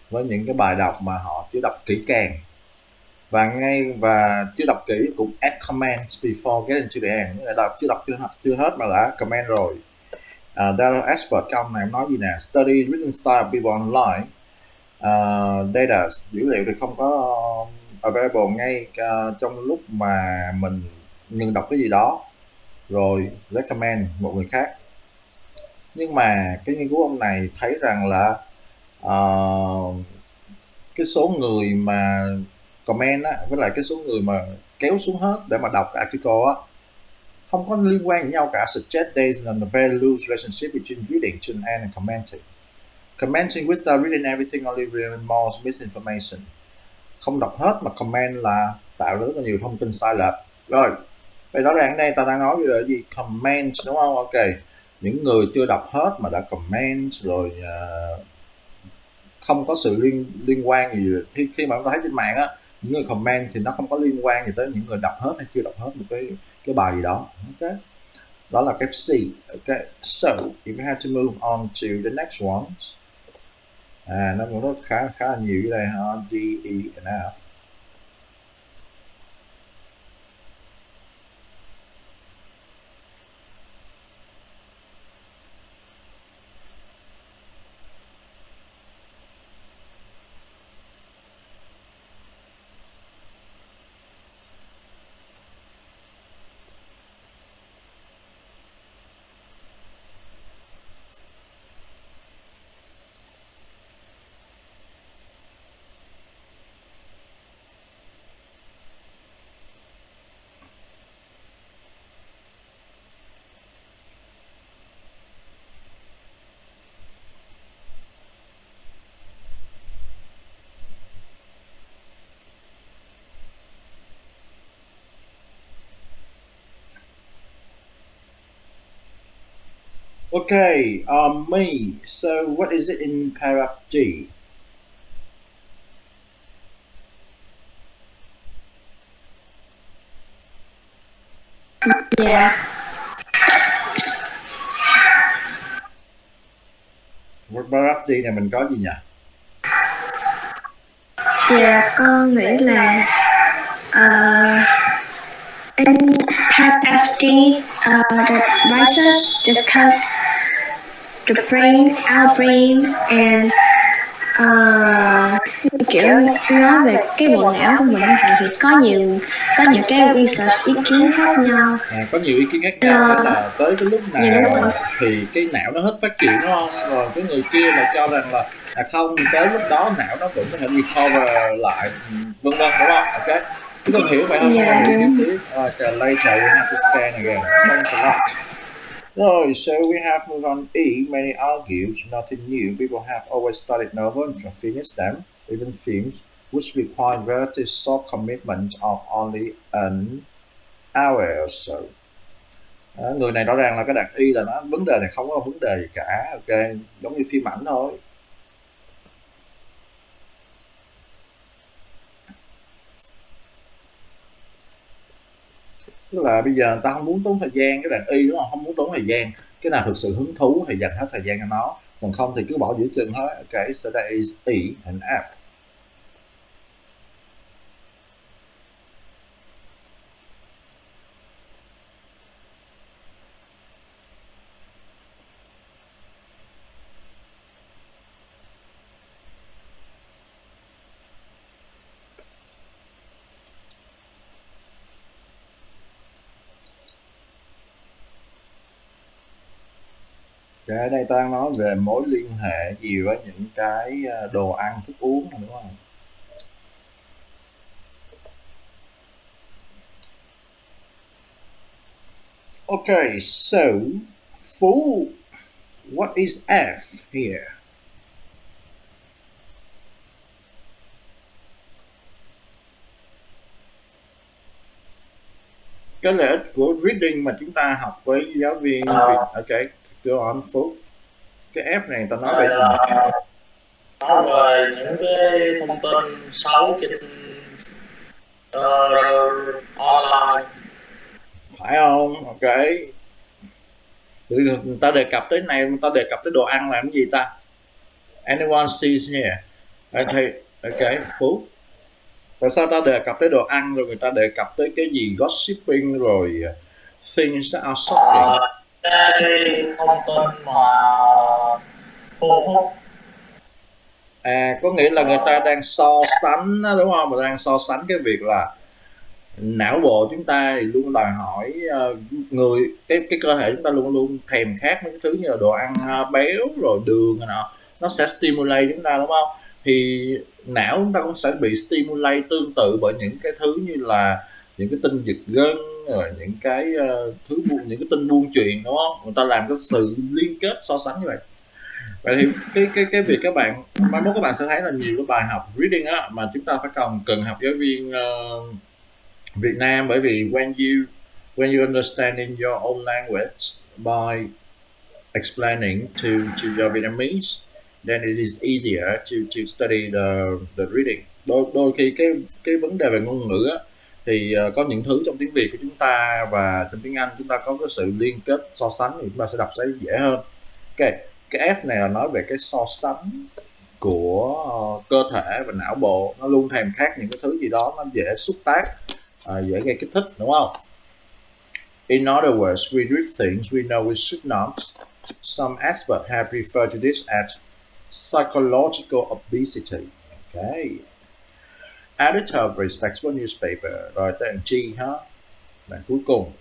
với những cái bài đọc mà họ chưa đọc kỹ càng. Và chưa đọc kỹ cũng add comments before getting to the end. Chưa đọc chưa hết mà đã comment rồi. Data expert cái ông này nói gì nè, study written style of people online. Data dữ liệu thì không có available ngay trong lúc mà mình ngừng đọc cái gì đó rồi recommend một người khác. Nhưng mà cái nghiên cứu ông này thấy rằng là cái số người mà comment á, với lại cái số người mà kéo xuống hết để mà đọc cái article á, không có liên quan với nhau cả. Suggest there's a very loose relationship between reading to an end and commenting. Commenting without reading everything only reinforces misinformation. Không đọc hết mà comment là tạo rất là nhiều thông tin sai lệch. Rồi, vậy rõ ràng ở đây ta đang nói về gì? Comment, đúng không? Ok, những người chưa đọc hết mà đã comment rồi không có sự liên quan gì. Khi mà chúng ta thấy trên mạng á, những người comment thì nó không có liên quan gì tới những người đọc hết hay chưa đọc hết một cái bài gì đó. Ok, đó là cái C. Ok, so if you have to move on to the next ones, nó cũng rất khá là nhiều ở đây ha. D, E and F. Okay, me. So what is it in paragraph D? Yeah. Paragraph D này mình có gì nhỉ? Dạ, con nghĩ là in paragraph D, the advisors discuss the brain, our brain, and kiểu nói về cái bộ não của mình thì có nhiều cái research ý kiến khác nhau. Có nhiều ý kiến khác nhau, đó là tới cái lúc nào thì cái não nó hết phát triển, đúng không? Rồi cái người kia là cho rằng là không, tới lúc đó não nó vẫn có thể recover lại, vân vân, đúng không? Ok, chúng con hiểu vậy không? Later we have to scan again. Thanks a lot. Rồi, so we have moved on E. Many argues nothing new. People have always studied novels and finished them, even films which require relatively short commitment of only an hour or so. Người này rõ ràng là cái đặt Y là nó vấn đề này không có vấn đề gì cả. Ok, giống như phim ảnh thôi. Tức là bây giờ người ta không muốn tốn thời gian, cái đoạn Y đúng không? Không muốn tốn thời gian. Cái nào thực sự hứng thú thì dành hết thời gian cho nó, còn không thì cứ bỏ giữa chừng thôi. Ok, so that is E and F. Ở đây ta nói về mối liên hệ gì với những cái đồ ăn, thức uống, đúng không? Okay, so Phú, what is F here? Cái lợi ích của reading mà chúng ta học với giáo viên Việt. Okay, go on Phú. Cái F này ta nói về gì nhỉ? Nói về những cái thông tin xấu trên online. Phải không? Ok. Ta đề cập tới này, ta đề cập tới đồ ăn làm cái gì ta? Anyone sees here? Okay, Phú. Tại sao ta đề cập tới đồ ăn rồi người ta đề cập tới cái gì gossiping rồi things that are shocking? Cái thông tin mà thu hút. Có nghĩa là người ta đang so sánh đúng không? Mà đang so sánh cái việc là não bộ chúng ta thì luôn đòi hỏi cái cơ thể chúng ta luôn luôn thèm khát mấy cái thứ như là đồ ăn béo rồi đường này nọ, nó sẽ stimulate chúng ta đúng không? Thì não chúng ta cũng sẽ bị stimulate tương tự bởi những cái thứ như là những cái tin giật gân rồi những cái những cái tin buôn chuyện đúng không? Người ta làm cái sự liên kết so sánh như vậy. Vậy thì cái việc các bạn mai mốt các bạn sẽ thấy là nhiều cái bài học reading á mà chúng ta phải cần học giáo viên Việt Nam, bởi vì when you understanding your own language by explaining to your Vietnamese, then it is easier to study the reading. Đôi khi cái vấn đề về ngôn ngữ á, thì có những thứ trong tiếng Việt của chúng ta và trong tiếng Anh chúng ta có cái sự liên kết so sánh thì chúng ta sẽ đọc sẽ dễ hơn. Ok, cái F này là nói về cái so sánh của cơ thể và não bộ, nó luôn thèm khát những cái thứ gì đó nó dễ xúc tác, dễ gây kích thích đúng không? In other words, we read things we know we should not. Some experts have referred to this as psychological obesity. Okay. Editor of respectable newspaper. Rồi tới G ha. Bạn cuối cùng.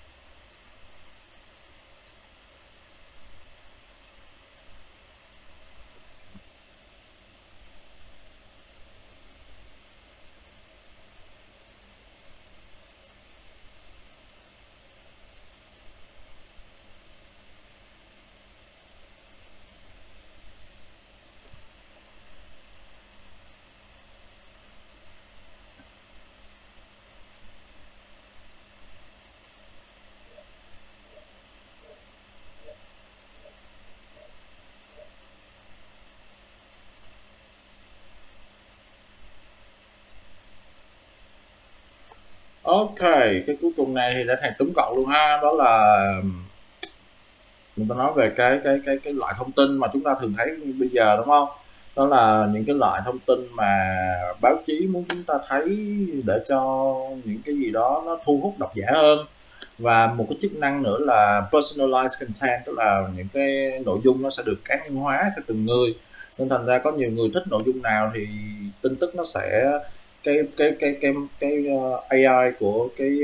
Ok, cái cuối cùng này thì đã thành tóm gọn luôn ha, đó là mình ta nói về cái loại thông tin mà chúng ta thường thấy bây giờ đúng không? Đó là những cái loại thông tin mà báo chí muốn chúng ta thấy để cho những cái gì đó nó thu hút độc giả hơn. Và một cái chức năng nữa là personalized content, tức là những cái nội dung nó sẽ được cá nhân hóa cho từng người. Nên thành ra có nhiều người thích nội dung nào thì tin tức nó sẽ cái AI của cái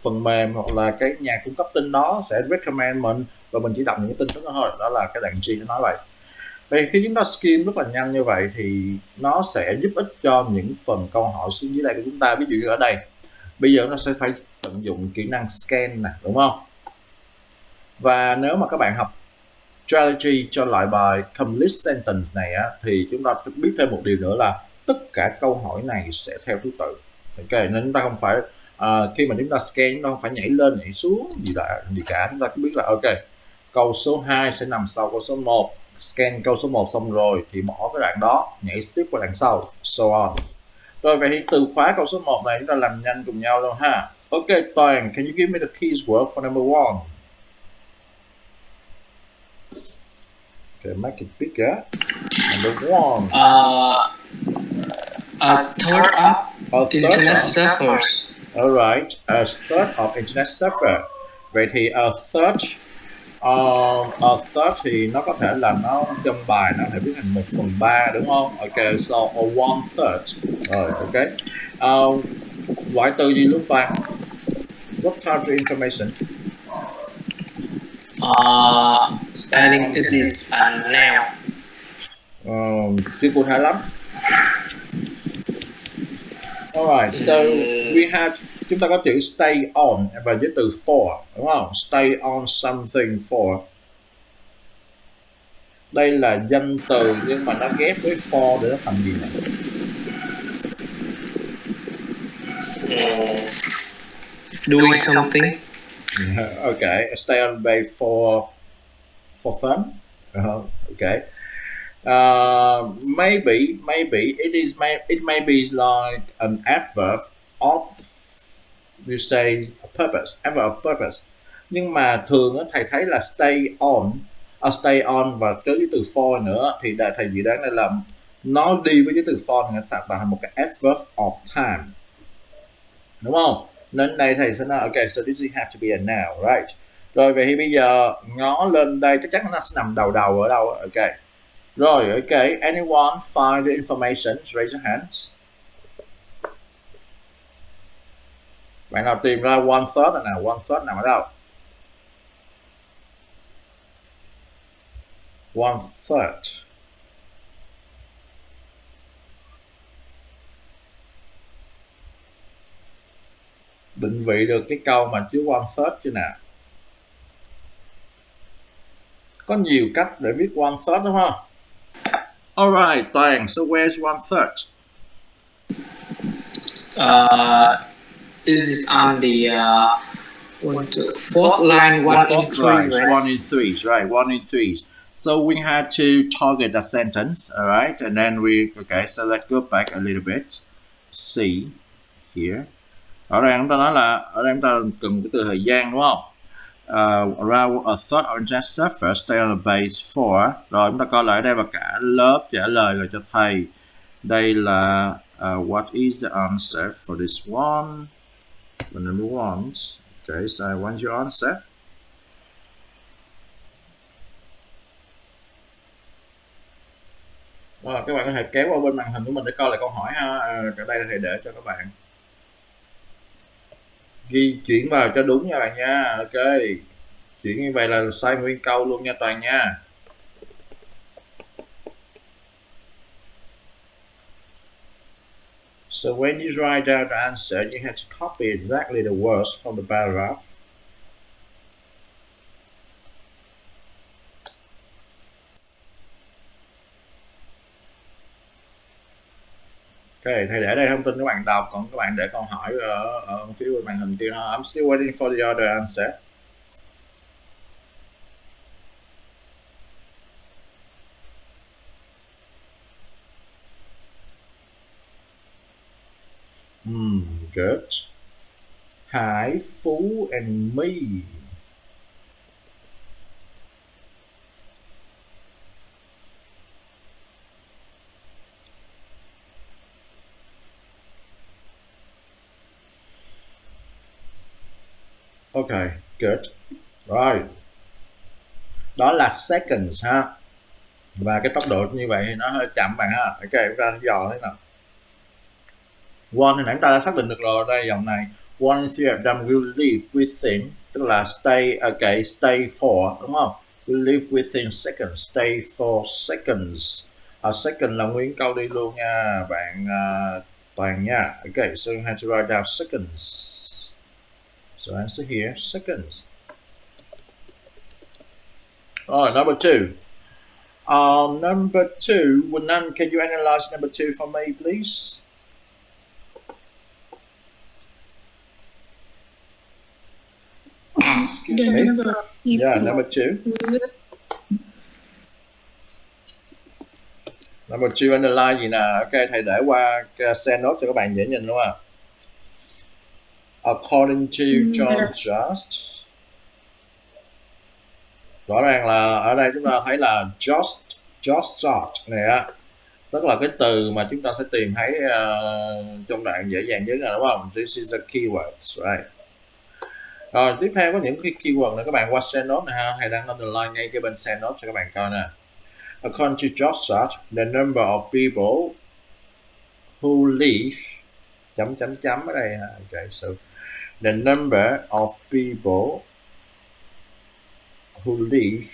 phần mềm hoặc là cái nhà cung cấp tin đó sẽ recommend mình và mình chỉ đọc những cái tin tức đó thôi. Đó là cái đoạn G nó nói vậy. Vậy khi chúng ta skim rất là nhanh như vậy thì nó sẽ giúp ích cho những phần câu hỏi xuống dưới đây của chúng ta. Ví dụ như ở đây bây giờ nó sẽ phải tận dụng kỹ năng scan nè, đúng không? Và nếu mà các bạn học strategy cho loại bài complete sentence này á, thì chúng ta phải biết thêm một điều nữa là tất cả câu hỏi này sẽ theo thứ tự. Ok, nên chúng ta không phải khi mà chúng ta scan chúng ta không phải nhảy lên nhảy xuống gì cả, chúng ta cứ biết là ok, câu số 2 sẽ nằm sau câu số 1, scan câu số 1 xong rồi thì bỏ cái đoạn đó, nhảy tiếp qua đoạn sau, so on. Rồi vậy thì từ khóa câu số 1 này chúng ta làm nhanh cùng nhau luôn ha. Ok, Toàn, can you give me the keyword for number 1? Okay, make it bigger. Number 1. A third of internet servers. Alright, a third of internet server. Vậy thì a third thì nó có thể là nó trong bài nó thể viết thành 1/3 đúng không? Ok, so a 1/3. Rồi, ok. Loại từ gì luôn Toàn? What kind of information? Spelling is a noun. Chưa cụ thể lắm. Alright, so we have chúng ta có chữ stay on và với từ for, đúng không? Stay on something for. Đây là danh từ nhưng mà nó ghép với for để nó thành gì này? Doing something. Okay, stay on base for fun. Okay. Maybe it may be like an adverb of, you say, a purpose, adverb of purpose. Nhưng mà thường á, thầy thấy là stay on và có với từ for nữa thì thầy dự đoán đây là nó đi với từ for này thật là một cái adverb of time, đúng không? Nên đây thầy sẽ nói okay, so this have to be a noun, right? Rồi vậy thì bây giờ ngó lên đây chắc chắn nó sẽ nằm đầu ở đâu? Okay. Rồi, okay. Anyone find the information? Raise your hands. Bạn nào tìm ra one third là nào? One third nằm ở đâu? One third. Định vị được cái câu mà chứa one third chưa nào? Có nhiều cách để viết one third đúng không? Alright, Toàn, so where's one third? Is this on the fourth line, one in three, right? One in threes, right? One in threes. So we had to target a sentence, alright, and then so let's go back a little bit. See here. Ở đây chúng ta nói là ở đây chúng ta cần cái từ thời gian đúng không? Around a third on just surface, stay on the base for. Rồi chúng ta coi lại ở đây và cả lớp trả lời rồi cho thầy. Đây là what is the answer for this one? The number one. Okay, so I want your answer. Rồi, các bạn có thể kéo qua bên màn hình của mình để coi lại câu hỏi ha. Ở đây là thầy để cho các bạn ghi chuyển vào cho đúng nha bạn nha. Ok, chuyển như vậy là sai nguyên câu luôn nha Toàn nha. So when you write down the answer, you have to copy exactly the words from the paragraph. Ok, thầy để đây thông tin các bạn đọc, còn các bạn để câu hỏi ở phía bên màn hình kia ha. I'm still waiting for the other answer. Good. Hải, Phú and me. Okay, good. Rồi. Đó là seconds ha. Và cái tốc độ như vậy thì nó hơi chậm bạn ha. Ok, chúng ta dò thế nào. One thì nãy chúng ta đã xác định được rồi, đây dòng này. One in three of them will live within, tức là stay for, đúng không? Will live within seconds, stay for seconds. Second là nguyên câu đi luôn nha bạn Toàn nha. Okay, so you have to write down seconds. So answer here, seconds. Alright, number two. Number two, Wanan, can you analyze number two for me, please? Excuse me. Yeah, number two. Number two underline gì nè? Ok, thầy để qua send note cho các bạn dễ nhìn đúng không? According to John Just. Rõ ràng là ở đây chúng ta thấy là just start này á, tức là cái từ mà chúng ta sẽ tìm thấy trong đoạn dễ dàng nhất là đúng không? This is the keywords, right? Rồi tiếp theo có những cái keyword này các bạn qua send note này ha, thầy đang underline ngay cái bên send note cho các bạn coi nè. According to George Such, the number of people who live chấm ở đây ha. Okay, so the number of people who live,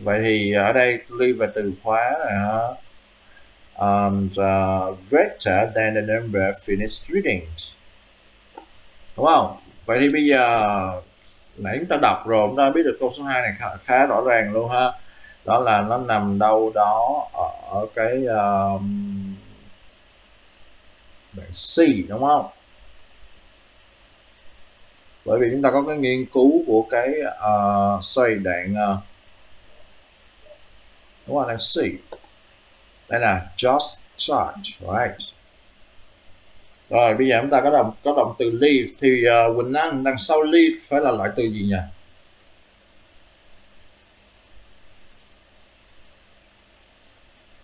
vậy thì ở đây live là từ khóa này ha. And greater than the number finished reading. đúng không? Vậy thì bây giờ nãy chúng ta đọc rồi, chúng ta biết được câu số 2 này khá rõ ràng luôn ha. Đó là nó nằm đâu đó ở cái bảng C, đúng không? Bởi vì chúng ta có cái nghiên cứu của cái xoay đoạn đúng không? Đoạn C đây là just start, right? Rồi bây giờ chúng ta có động từ leave thì Quỳnh Anh đằng sau leave phải là loại từ gì nhỉ?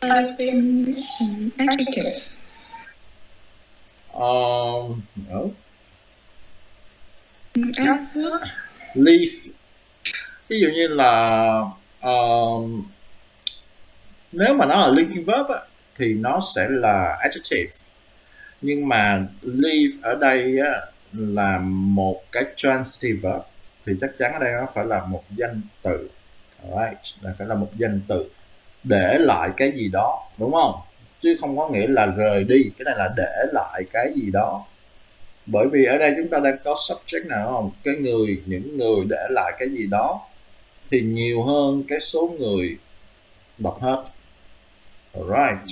Adjective. No. Adverb. Leave ví dụ như là nếu mà nó là linking verb á, thì nó sẽ là adjective, nhưng mà leave ở đây á, là một cái transitive verb thì chắc chắn ở đây nó phải là một danh từ, right? Là phải là một danh từ để lại cái gì đó, đúng không? Chứ không có nghĩa là rời đi. Cái này là để lại cái gì đó, bởi vì ở đây chúng ta đang có subject nào không? Cái người, những người để lại cái gì đó thì nhiều hơn cái số người đọc hết. Alright,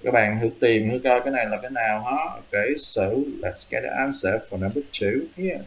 các bạn thử tìm thử coi cái này là cái nào hả? Okay, so let's get the answer for number 2 here.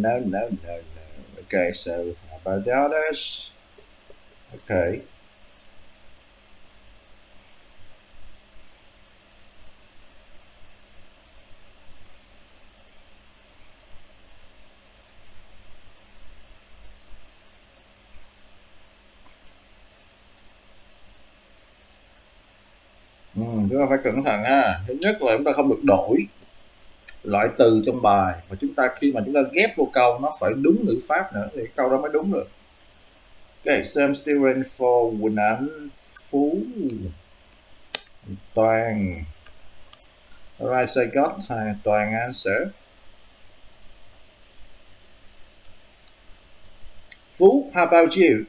No. Okay, so how about the others? Okay. Chúng ta phải cẩn thận ha. Thứ nhất là chúng ta không được đổi loại từ trong bài, và khi mà chúng ta ghép vô câu nó phải đúng ngữ pháp nữa thì câu đó mới đúng được. Okay, same student for Quỳnh Anh, Phú, Toàn. Alright, so I got Toàn answer. Phú, how about you?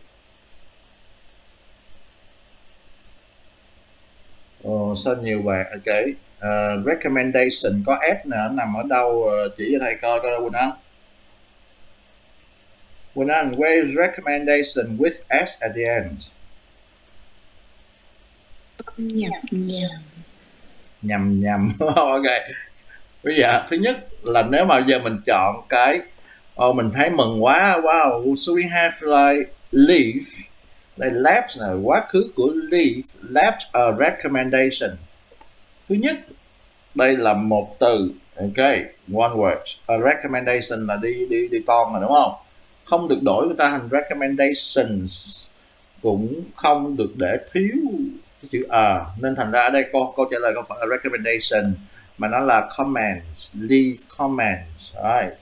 Sao nhiều bạn? Okay. Recommendation có S nè, nằm ở đâu? Chỉ cho thầy coi Quỳnh Anh. Quỳnh Anh, where is recommendation with S at the end? Nhầm. Ok. Bây giờ thứ nhất là nếu mà giờ mình chọn cái mình thấy mừng quá, wow, so we have like leave, đây left là quá khứ của leave, left a recommendation. Thứ nhất, đây là một từ, ok, one word. A recommendation là đi con mà, đúng không? Không được đổi người ta thành recommendations, cũng không được để thiếu cái chữ nên thành ra ở đây câu trả lời không phải là recommendation mà nó là comments, leave comments, right?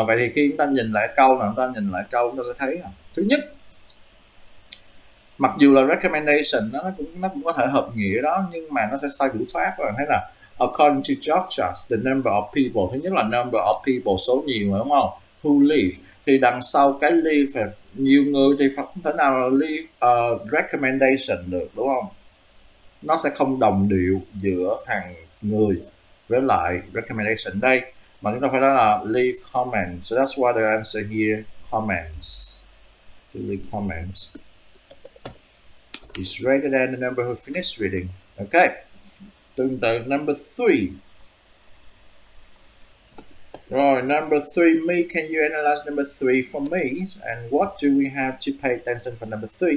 Vậy thì khi chúng ta nhìn lại câu nào, chúng ta chúng ta sẽ thấy thứ nhất, mặc dù là recommendation nó cũng có thể hợp nghĩa đó, nhưng mà nó sẽ sai ngữ pháp. Các bạn thấy là according to Georgias, the number of people, thứ nhất là number of people, số nhiều mà, đúng không? Who live, thì đằng sau cái live nhiều người thì không thể nào là leave recommendation được, đúng không? Nó sẽ không đồng điệu giữa thằng người với lại recommendation đây, mà chúng ta phải nói là leave comments. So that's why the answer here, comments. Leave comments is greater than the number who finished reading. Okay. Tương tự number 3. Rồi, number 3, me, can you analyze number 3 for me? And what do we have to pay attention for number 3?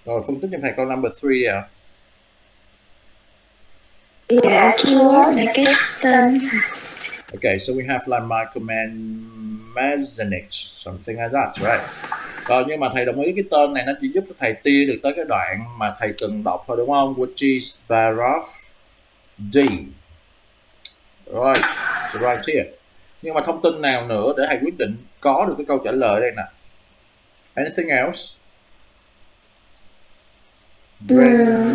Rồi, phân tích cho thầy câu number 3 ạ. Dạ, keyword là cái tên. Okay, so we have like Michael Mazanich, something like that, right? Rồi nhưng mà thầy đồng ý cái tên này nó chỉ giúp cho thầy tia được tới cái đoạn mà thầy từng đọc thôi đúng không? Which is paragraph D. Right, so right here. Nhưng mà thông tin nào nữa để thầy quyết định có được cái câu trả lời đây nè? Anything else?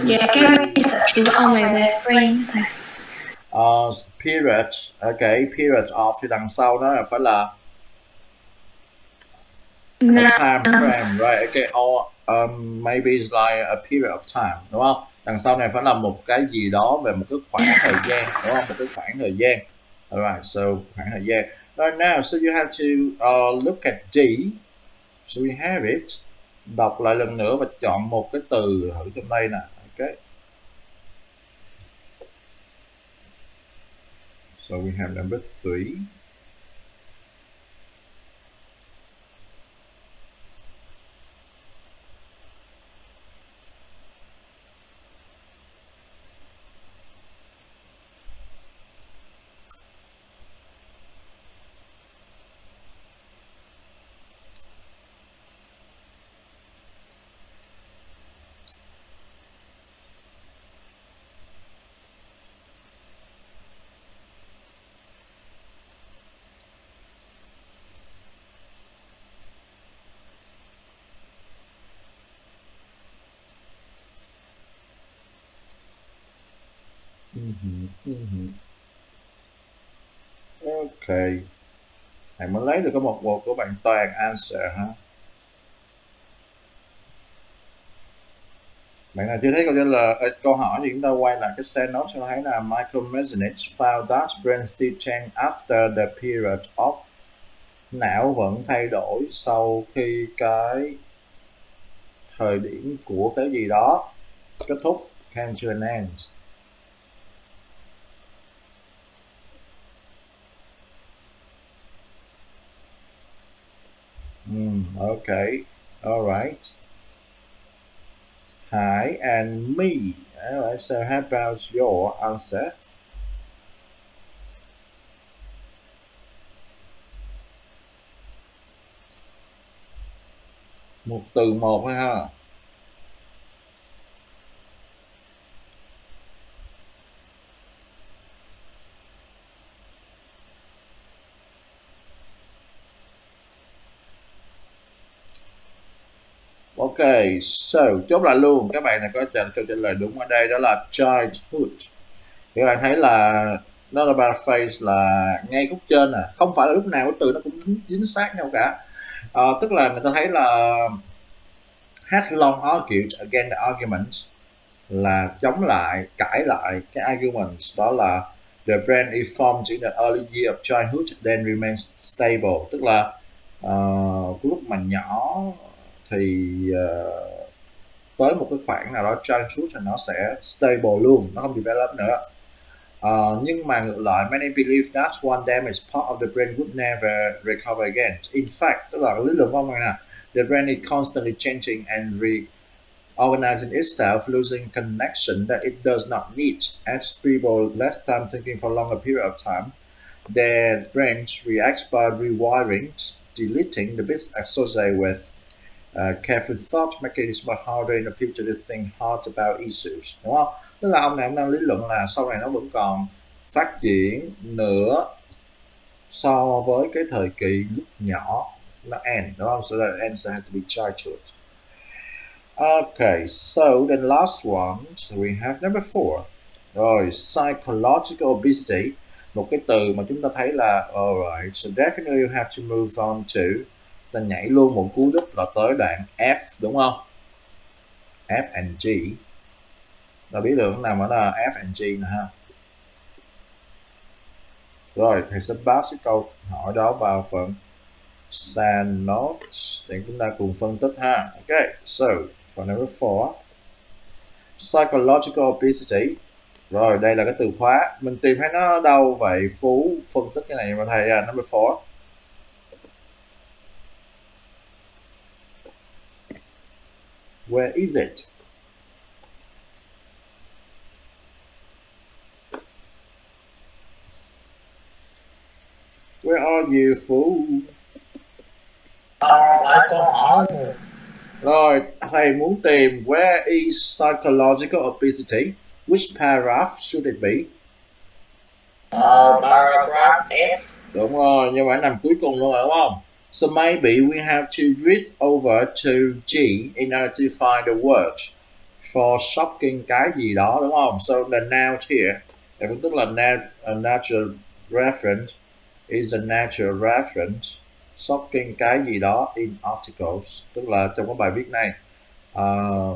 Dạ cái research của ông này về brain thầy. Period, okay, period of thì đằng sau đó là phải là a time frame, right? Okay, or maybe it's like a period of time, đúng không? Đằng sau này phải là một cái gì đó về một cái khoảng thời gian, đúng không? Một cái khoảng thời gian. Alright, so khoảng thời gian. Right now, so you have to look at D. So we have it. Đọc lại lần nữa và chọn một cái từ thử trong đây nè. Okay. So we have number 3. Ok, thầy mới lấy được có một bộ của bạn Toàn answer ha. Bạn nào chưa thấy câu trả lời câu hỏi thì chúng ta quay lại cái send note cho thấy là Michael Mesnich found that brain still change after the period of. Não vẫn thay đổi sau khi cái thời điểm của cái gì đó kết thúc, came to an end. Okay, all right. Hi and me. All right, so how about your answer? Một từ một thôi ha. Ok, so chốt lại luôn. Các bạn này có câu trả lời đúng ở đây, đó là childhood. Các bạn thấy là nó là paraphrase là ngay khúc trên nè, không phải là lúc nào cái từ nó cũng dính sát nhau cả. Tức là người ta thấy là has long argued against the argument, là chống lại, cãi lại cái argument, đó là the brain is formed in the early year of childhood then remains stable. Tức là lúc mà nhỏ thì tới một cái khoảng nào đó childhood thì nó sẽ stable luôn, nó không develop nữa. Nhưng mà ngược lại, many believe that one damaged part of the brain would never recover again. In fact, tức là lý luận của ông này nè, the brain is constantly changing and reorganizing itself, losing connection that it does not need. As people less time thinking for a longer period of time, their brains react by rewiring, deleting the bits associated with careful thought, making it more harder in the future to think hard about issues, đúng không? Tức là ông này ông đang lý luận là sau này nó vẫn còn phát triển nữa so với cái thời kỳ lúc nhỏ nó end, đúng không? So that answer has to be childhood. Okay, so the last one, so we have number 4. Rồi, psychological obesity, một cái từ mà chúng ta thấy là alright, so definitely you have to move on to, ta nhảy luôn một cú đúp là tới đoạn F, đúng không? F and G. Ta biết được nào mà là F and G nè ha. Rồi, thầy sẽ pass cái câu hỏi đó vào phần send notes để chúng ta cùng phân tích ha. Okay, so for number 4, psychological obesity. Rồi, đây là cái từ khóa. Mình tìm thấy nó đâu vậy? Phú phân tích cái này mà thầy number 4. Where is it? Where are you, Phú? Lại câu hỏi khó rồi. Rồi, thầy muốn tìm where is psychological obesity? Which paragraph should it be? Paragraph F. Đúng rồi, nhưng mà nằm cuối cùng luôn rồi đúng không? So maybe we have to read over to G in order to find the word for shocking cái gì đó đúng không? So the noun here, tức là a natural reference is a natural reference. Shocking cái gì đó in articles, tức là trong cái bài viết này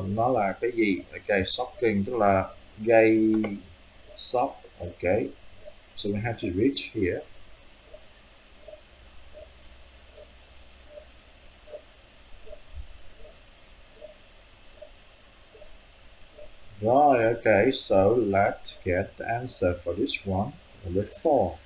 nó là cái gì? Ok, shocking tức là gây sốc. Ok, so we have to reach here. Right, okay, so let's get the answer for this one, number 4.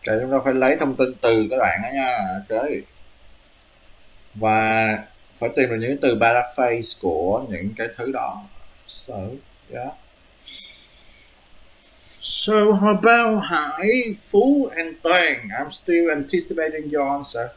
Okay, chúng ta phải lấy thông tin từ các bạn đó nha. Ok. Và phải tìm được những từ paraphrase của những cái thứ đó. So, yeah. So, how about Hải, Phú and Toàn? I'm still anticipating your answer.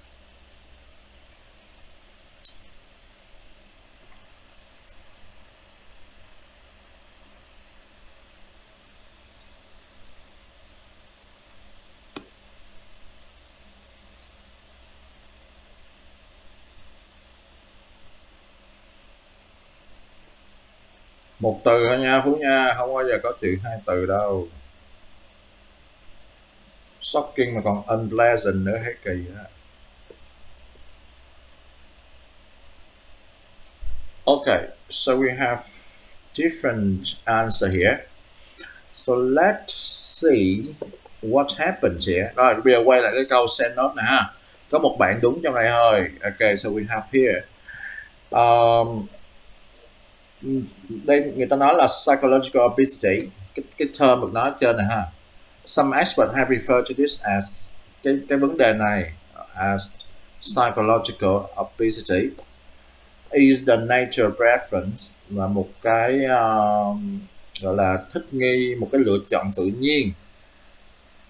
Một từ thôi nha Phú nha, không bao giờ có chữ hai từ đâu. Shocking mà còn unpleasant nữa, hết kỳ đó. Okay, so we have different answer here. So let's see what happens here. Rồi bây giờ quay lại cái câu send note nè ha. Có một bạn đúng trong này thôi. Okay, so we have here. Đây người ta nói là psychological obesity, cái term được nói trên này ha. Some experts have referred to this as cái vấn đề này as psychological obesity is the nature preference, là một cái gọi là thích nghi, một cái lựa chọn tự nhiên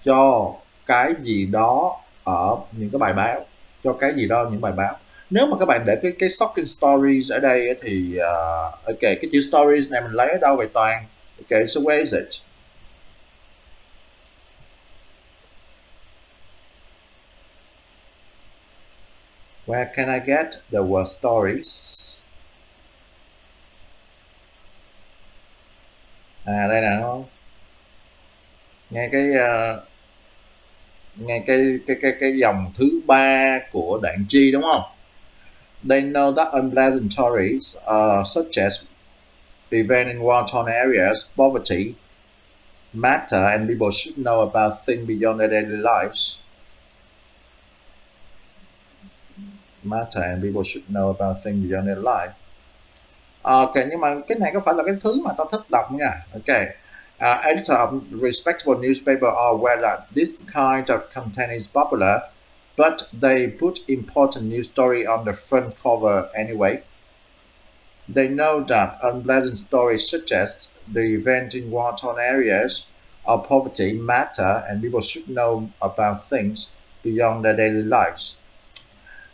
cho cái gì đó ở những cái bài báo, cho cái gì đó những bài báo. Nếu mà các bạn để cái shocking stories ở đây thì ok, cái chữ stories này mình lấy ở đâu vậy Toàn? Ok, so where is it? Where can I get the word stories? Đây nè, không? Nghe cái dòng thứ 3 của đoạn G đúng không? They know that unpleasant stories such as event in war-torn areas, poverty, matter, and people should know about things beyond their daily lives. Matter and people should know about things beyond their life. Ok, nhưng mà cái này có phải là cái thứ mà tao thích đọc nha. Ok. Editor of respectable newspaper are aware that this kind of content is popular, but they put important news story on the front cover anyway. They know that unpleasant stories such as the event in war-torn areas, or poverty matter and people should know about things beyond their daily lives.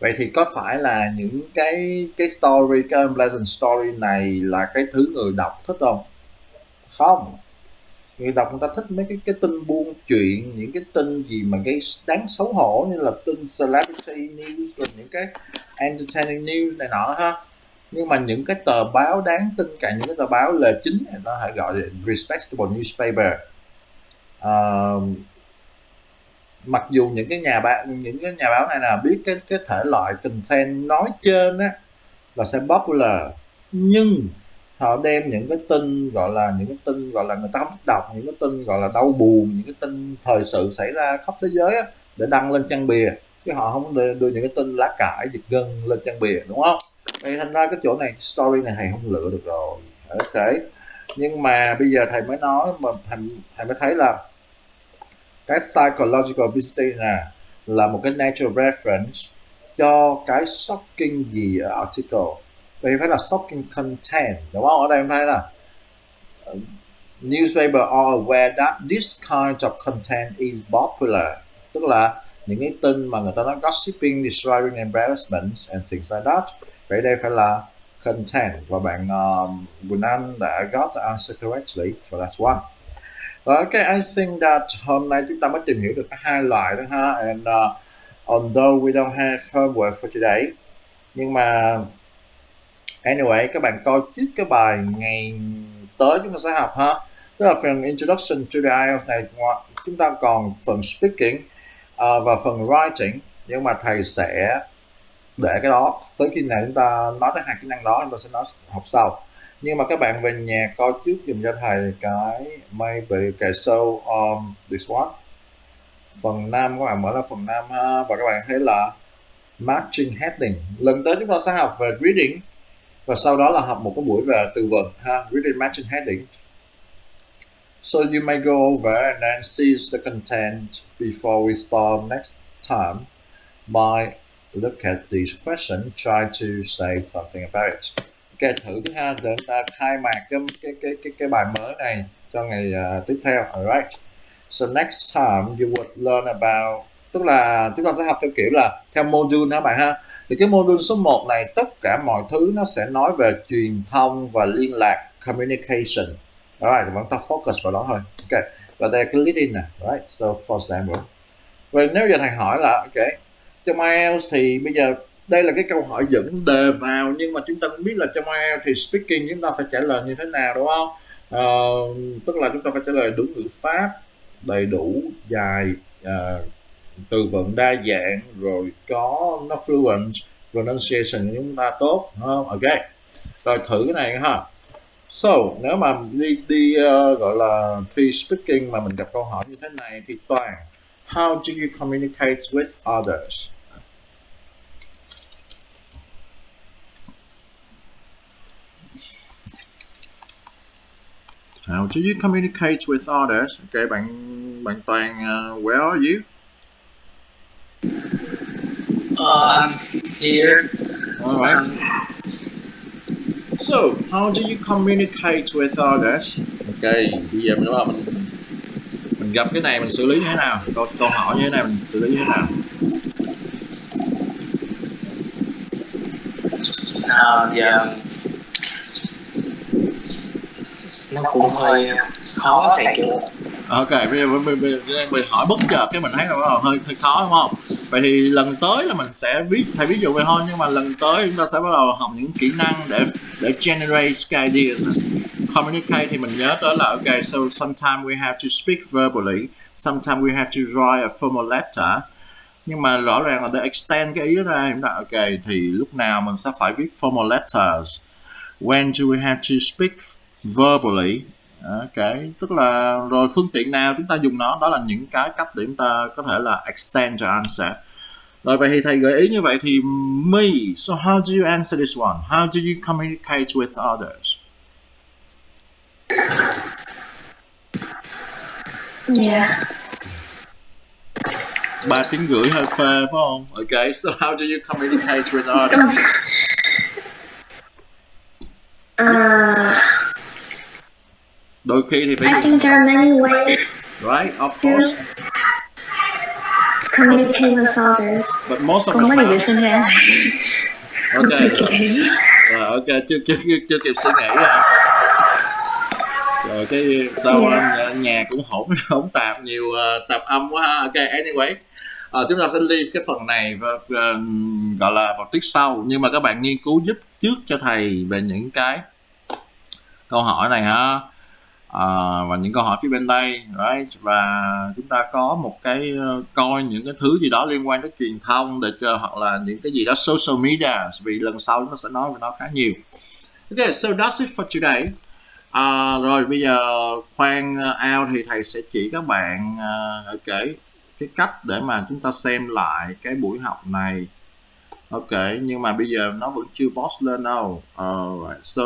Vậy thì có phải là những cái story, cái unpleasant story này là cái thứ người đọc thích không? Không. Người đọc người ta thích mấy cái tin buôn chuyện, những cái tin gì mà cái đáng xấu hổ như là tin celebrity news, rồi những cái entertaining news này nọ ha. Nhưng mà những cái tờ báo đáng tin cậy, những cái tờ báo lề chính người ta hãy gọi là respectable newspaper. Mặc dù những cái nhà báo này là biết cái thể loại content nói trên á là sẽ popular, nhưng họ đem những cái tin gọi là người ta không đọc, những cái tin gọi là đau buồn, những cái tin thời sự xảy ra khắp thế giới á, để đăng lên trang bìa, chứ họ không đưa những cái tin lá cải giật gân lên trang bìa, đúng không? Vậy thành ra cái chỗ này story này thầy không lựa được rồi. Ok, nhưng mà bây giờ thầy mới nói mà thầy mới thấy là cái psychological visibility nè là một cái natural reference cho cái shocking gì ở article. Vậy phải là shocking content, đúng không? Ở đây em thấy là newspaper are aware that this kind of content is popular, tức là những cái tin mà người ta nói gossiping, describing embarrassment and things like that. Vậy đây phải là content, và bạn Quỳnh Anh đã got the answer correctly, so that's one. Okay, I think that hôm nay chúng ta mới tìm hiểu được hai loại đó ha. And although we don't have homework for today, nhưng mà anyway, các bạn coi trước cái bài ngày tới chúng ta sẽ học ha. Tức là phần introduction to the IELTS này chúng ta còn phần speaking và phần writing, nhưng mà thầy sẽ để cái đó tới khi nào chúng ta nói tới hai kỹ năng đó chúng ta sẽ nói học sau. Nhưng mà các bạn về nhà coi trước dùm cho thầy cái maybe okay, so this one phần 5, các bạn mở ra phần 5 ha, và các bạn thấy là matching heading. Lần tới chúng ta sẽ học về reading và sau đó là học một cái buổi về từ vựng ha, reading matching heading. So you may go over and then seize the content before we start next time by look at these questions, try to say something about it. Ok, thử thứ ha, để chúng ta khai mạc cái bài mới này cho ngày tiếp theo. Alright. So next time you would learn about, tức là chúng ta sẽ học theo kiểu là theo module ha bạn ha. Thì cái module số 1 này tất cả mọi thứ nó sẽ nói về truyền thông và liên lạc, communication. Alright, thì chúng ta focus vào đó thôi. Ok, và đây là cái leading nè. Right, so for example. Vậy nếu giờ thầy hỏi là ok, trong IELTS thì bây giờ đây là cái câu hỏi dẫn đề vào, nhưng mà chúng ta cũng biết là trong IELTS thì speaking chúng ta phải trả lời như thế nào, đúng không? Tức là chúng ta phải trả lời đúng ngữ pháp, đầy đủ, dài, từ vựng đa dạng, rồi có nó fluent, pronunciation của chúng ta tốt, đúng không? Ok, rồi thử cái này ha. So nếu mà đi gọi là thi speaking mà mình gặp câu hỏi như thế này thì toàn how do you communicate with others? How do you communicate with others? Okay, bạn Toàn, where are you? I'm here. All right. So, how do you communicate with others? Okay, bây giờ mình gặp cái này mình xử lý như thế nào? Câu hỏi như thế này mình xử lý như thế nào? Dạ, nó cũng hơi khó, phải kiểu Ok, bây giờ mình hỏi bất chợt cái mình thấy là hơi khó, đúng không? Vậy thì lần tới là mình sẽ thầy ví dụ vậy thôi, nhưng mà lần tới chúng ta sẽ bắt đầu học những kỹ năng để generate cái idea. Communicate thì mình nhớ tới là ok, so sometimes we have to speak verbally, sometimes we have to write a formal letter. Nhưng mà rõ ràng là để extend cái ý đó ra, chúng ta ok thì lúc nào mình sẽ phải viết formal letters. When do we have to speak verbally? Ok, tức là rồi phương tiện nào chúng ta dùng nó, đó là những cái cách để chúng ta có thể là extend your answer. Rồi vậy thì thầy gợi ý như vậy thì me, so how do you answer this one? How do you communicate with others? Yeah. 3 tiếng rưỡi hơi phê phải không? Ok, so how do you communicate with others? Đôi khi thì phải I think there are many ways. right? Of course. Communicate with others. But most of Con the mới được time, sinh ra. Con chưa okay, kịp hiểu. rồi ok, chưa kịp suy nghĩ rồi. Rồi cái sao nhà cũng hỗn tạp, nhiều tạp âm quá ha. Ok, anyway, chúng ta sẽ leave cái phần này và gọi là vào tiết sau, nhưng mà các bạn nghiên cứu giúp trước cho thầy về những cái câu hỏi này ha. Và những câu hỏi phía bên đây, right? Và chúng ta có một cái coi những cái thứ gì đó liên quan tới truyền thông để hoặc là những cái gì đó social media, vì lần sau chúng ta sẽ nói về nó khá nhiều. Okay, so that's it for today. Rồi bây giờ khoan out thì thầy sẽ chỉ các bạn cái cách để mà chúng ta xem lại cái buổi học này. Ok, nhưng mà bây giờ nó vẫn chưa post lên đâu. Right. So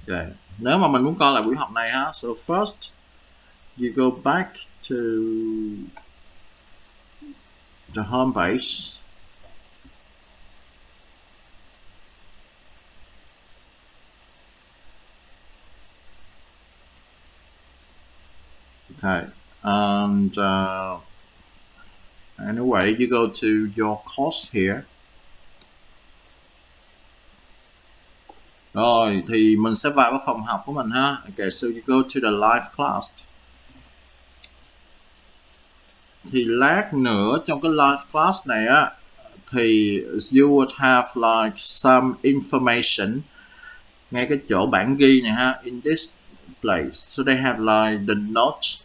okay. Nếu mà mình muốn coi lại buổi học này ha, so first you go back to the home page. Okay, and anyway, you go to your course here. Rồi thì mình sẽ vào cái phòng học của mình ha. Okay, so you go to the live class. Thì lát nữa trong cái live class này á thì you would have like some information ngay cái chỗ bảng ghi này ha, in this place. So they have like the notes,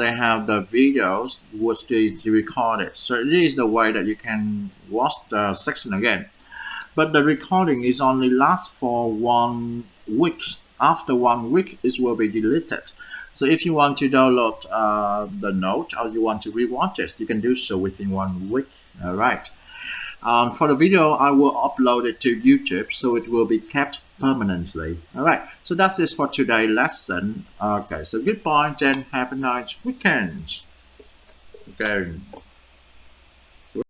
they have the videos which is recorded. So this is the way that you can watch the section again. But the recording is only last for 1 week. After 1 week, it will be deleted. So if you want to download the note or you want to rewatch it, you can do so within 1 week. All right. For the video, I will upload it to YouTube, so it will be kept permanently. All right. So that's it for today's lesson. Okay. So goodbye and have a nice weekend. Okay.